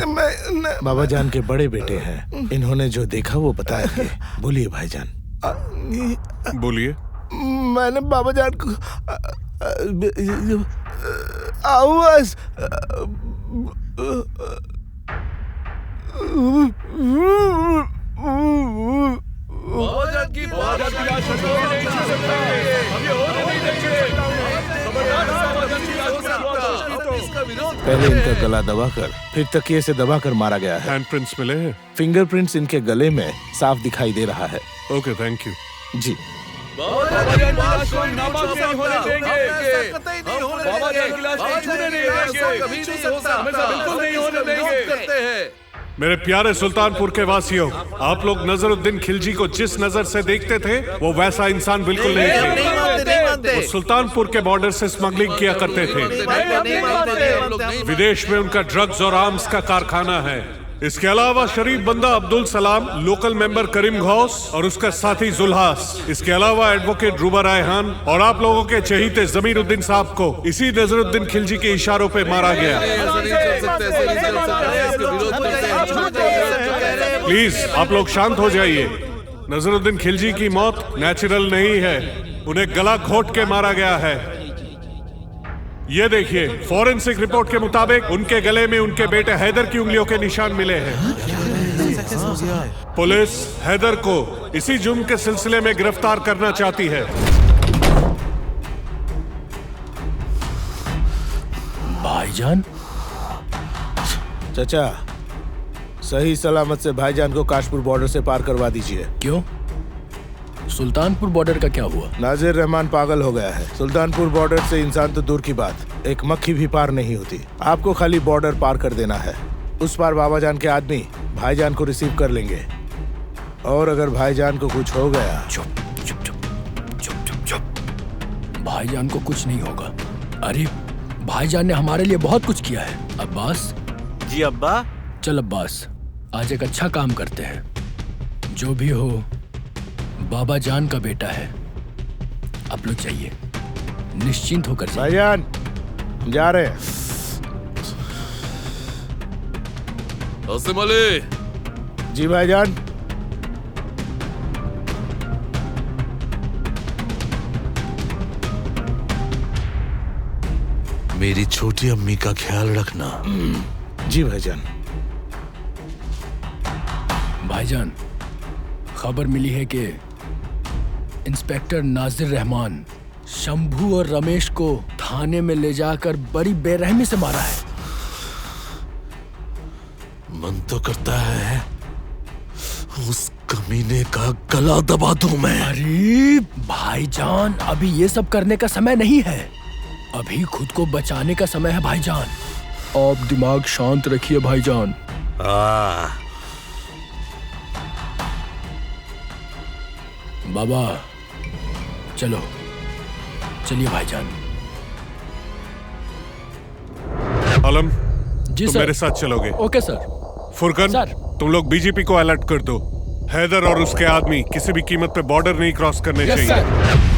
बाबा जान के बड़े बेटे हैं। इन्होंने जो देखा वो बताएंगे। बोलिए भाईजान। बोलिए। मैंने बाबा जान को आवाज पहले इनका गला दबाकर फिर तकिए से दबाकर मारा गया है। हैंडप्रिंट्स मिले हैं? फिंगरप्रिंट्स इनके गले में साफ दिखाई दे रहा है। Okay, thank you. जी। मेरे प्यारे सुल्तानपुर के वासियों, आप लोग नजरुद्दीन खिलजी को जिस नजर से देखते थे वो वैसा इंसान बिल्कुल नहीं थे। वो सुल्तानपुर के बॉर्डर से स्मगलिंग किया करते थे। विदेश में उनका ड्रग्स और आर्म्स का कारखाना है। इसके अलावा शरीफ बंदा अब्दुल सलाम, लोकल मेंबर करीम घोष और उसका साथी जुल्हास, इसके अलावा एडवोकेट रूबा रायहान और आप लोगों के चहीते जमीरुद्दीन साहब को इसी नजरुद्दीन खिलजी के इशारों पे मारा गया। प्लीज आप लोग शांत हो जाइए। नजरुद्दीन खिलजी की मौत नेचुरल नहीं है, उन्हें गला घोट के मारा गया है। ये देखिए, फॉरेंसिक रिपोर्ट के मुताबिक उनके गले में उनके बेटे हैदर की उंगलियों के निशान मिले हैं। पुलिस हैदर को इसी जुर्म के सिलसिले में गिरफ्तार करना चाहती है। भाईजान? चाचा, सही सलामत से भाईजान को काशपुर बॉर्डर से पार करवा दीजिए। क्यों? सुल्तानपुर बॉर्डर का क्या हुआ? नाजिर रहमान पागल हो गया है। सुल्तानपुर बॉर्डर से इंसान तो दूर की बात, एक मक्खी भी पार नहीं होती। आपको खाली बॉर्डर पार कर देना है। उस पार बाबा जान के आदमी भाईजान को रिसीव कर लेंगे। और अगर भाईजान को कुछ हो गया। चुप चुप चुप चुप चुप चुप। भाईजान को कुछ नहीं होगा। अरे भाईजान ने हमारे लिए बहुत कुछ किया है। अब्बास जी। अब्बा चल अब्बास, आज एक अच्छा काम करते हैं। जो भी हो बाबा जान का बेटा है। आप लोग जाइए, निश्चिंत होकर जाइए। भाईजान हम जा रहे हैं। आसिम अली। जी भाईजान। मेरी छोटी अम्मी का ख्याल रखना। जी भाईजान। भाईजान, खबर मिली है कि इंस्पेक्टर नाजिर रहमान शंभू और रमेश को थाने में ले जाकर बड़ी बेरहमी से मारा है। मन तो करता है उस कमीने का गला दबा दूं मैं। अरे भाईजान, अभी ये सब करने का समय नहीं है। अभी खुद को बचाने का समय है भाईजान। आप दिमाग शांत रखिए भाईजान। बाबा चलो, चलिए भाईजान। आलम, जी तुम सर। मेरे साथ चलोगे? Okay sir. फुरकन सर। तुम लोग बीजेपी को अलर्ट कर दो। हैदर और उसके आदमी किसी भी कीमत पे बॉर्डर नहीं क्रॉस करने यस चाहिए। सर।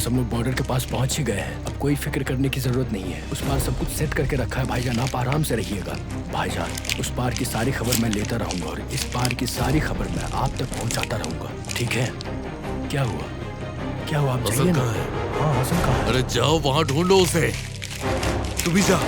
बस हम लोग बॉर्डर के पास पहुंच ही गए हैं। अब कोई फिक्र करने की जरूरत नहीं है। उस पार सब कुछ सेट करके रखा है भाईजान, आप आराम से रहिएगा। भाईजान, उस पार की सारी खबर मैं लेता रहूंगा और इस पार की सारी खबर मैं आप तक पहुंचाता रहूंगा, ठीक है? क्या हुआ? क्या हुआ? आप जाइए ना। हाँ, हसन कहाँ है? अरे जाओ वहां ढूंढो उसे। तू भी जा।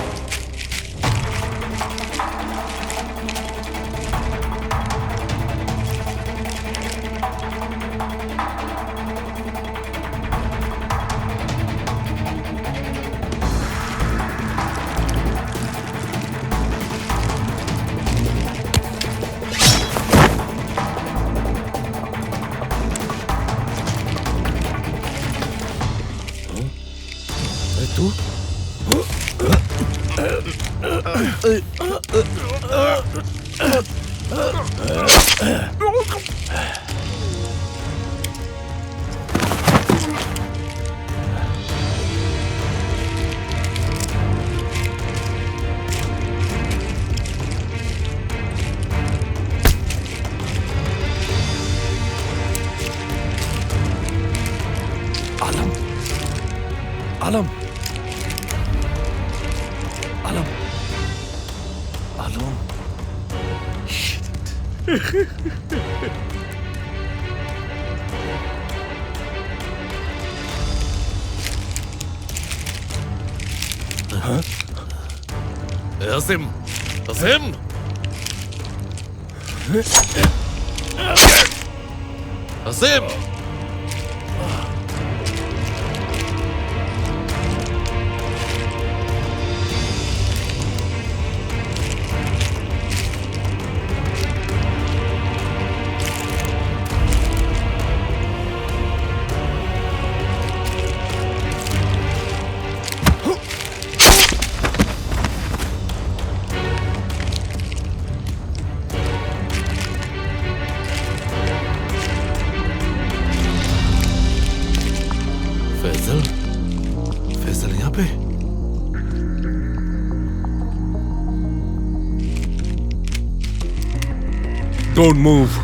आलम, आलम, आलम। हाँ? असीम, असीम, असीम। फैजल यहाँ पे? Don't move.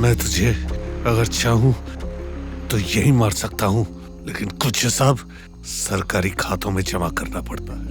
मैं तुझे अगर चाहूं तो यही मार सकता हूं, लेकिन कुछ हिसाब सरकारी खातों में जमा करना पड़ता है।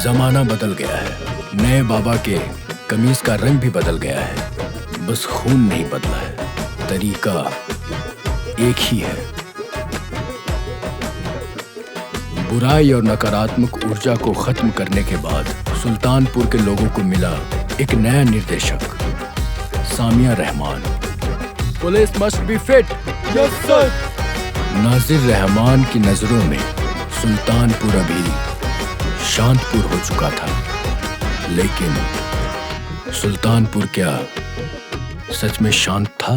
जमाना बदल गया है, नए बाबा के कमीज का रंग भी बदल गया है, बस खून नहीं बदला है, तरीका एक ही है। बुराई और नकारात्मक ऊर्जा को खत्म करने के बाद सुल्तानपुर के लोगों को मिला एक नया निर्देशक, Samia Rahman. Police must be fit. Yes sir. Nazir Rahman की नजरों में सुल्तानपुर अभी शांतपुर हो चुका था, लेकिन सुल्तानपुर क्या सच में शांत था?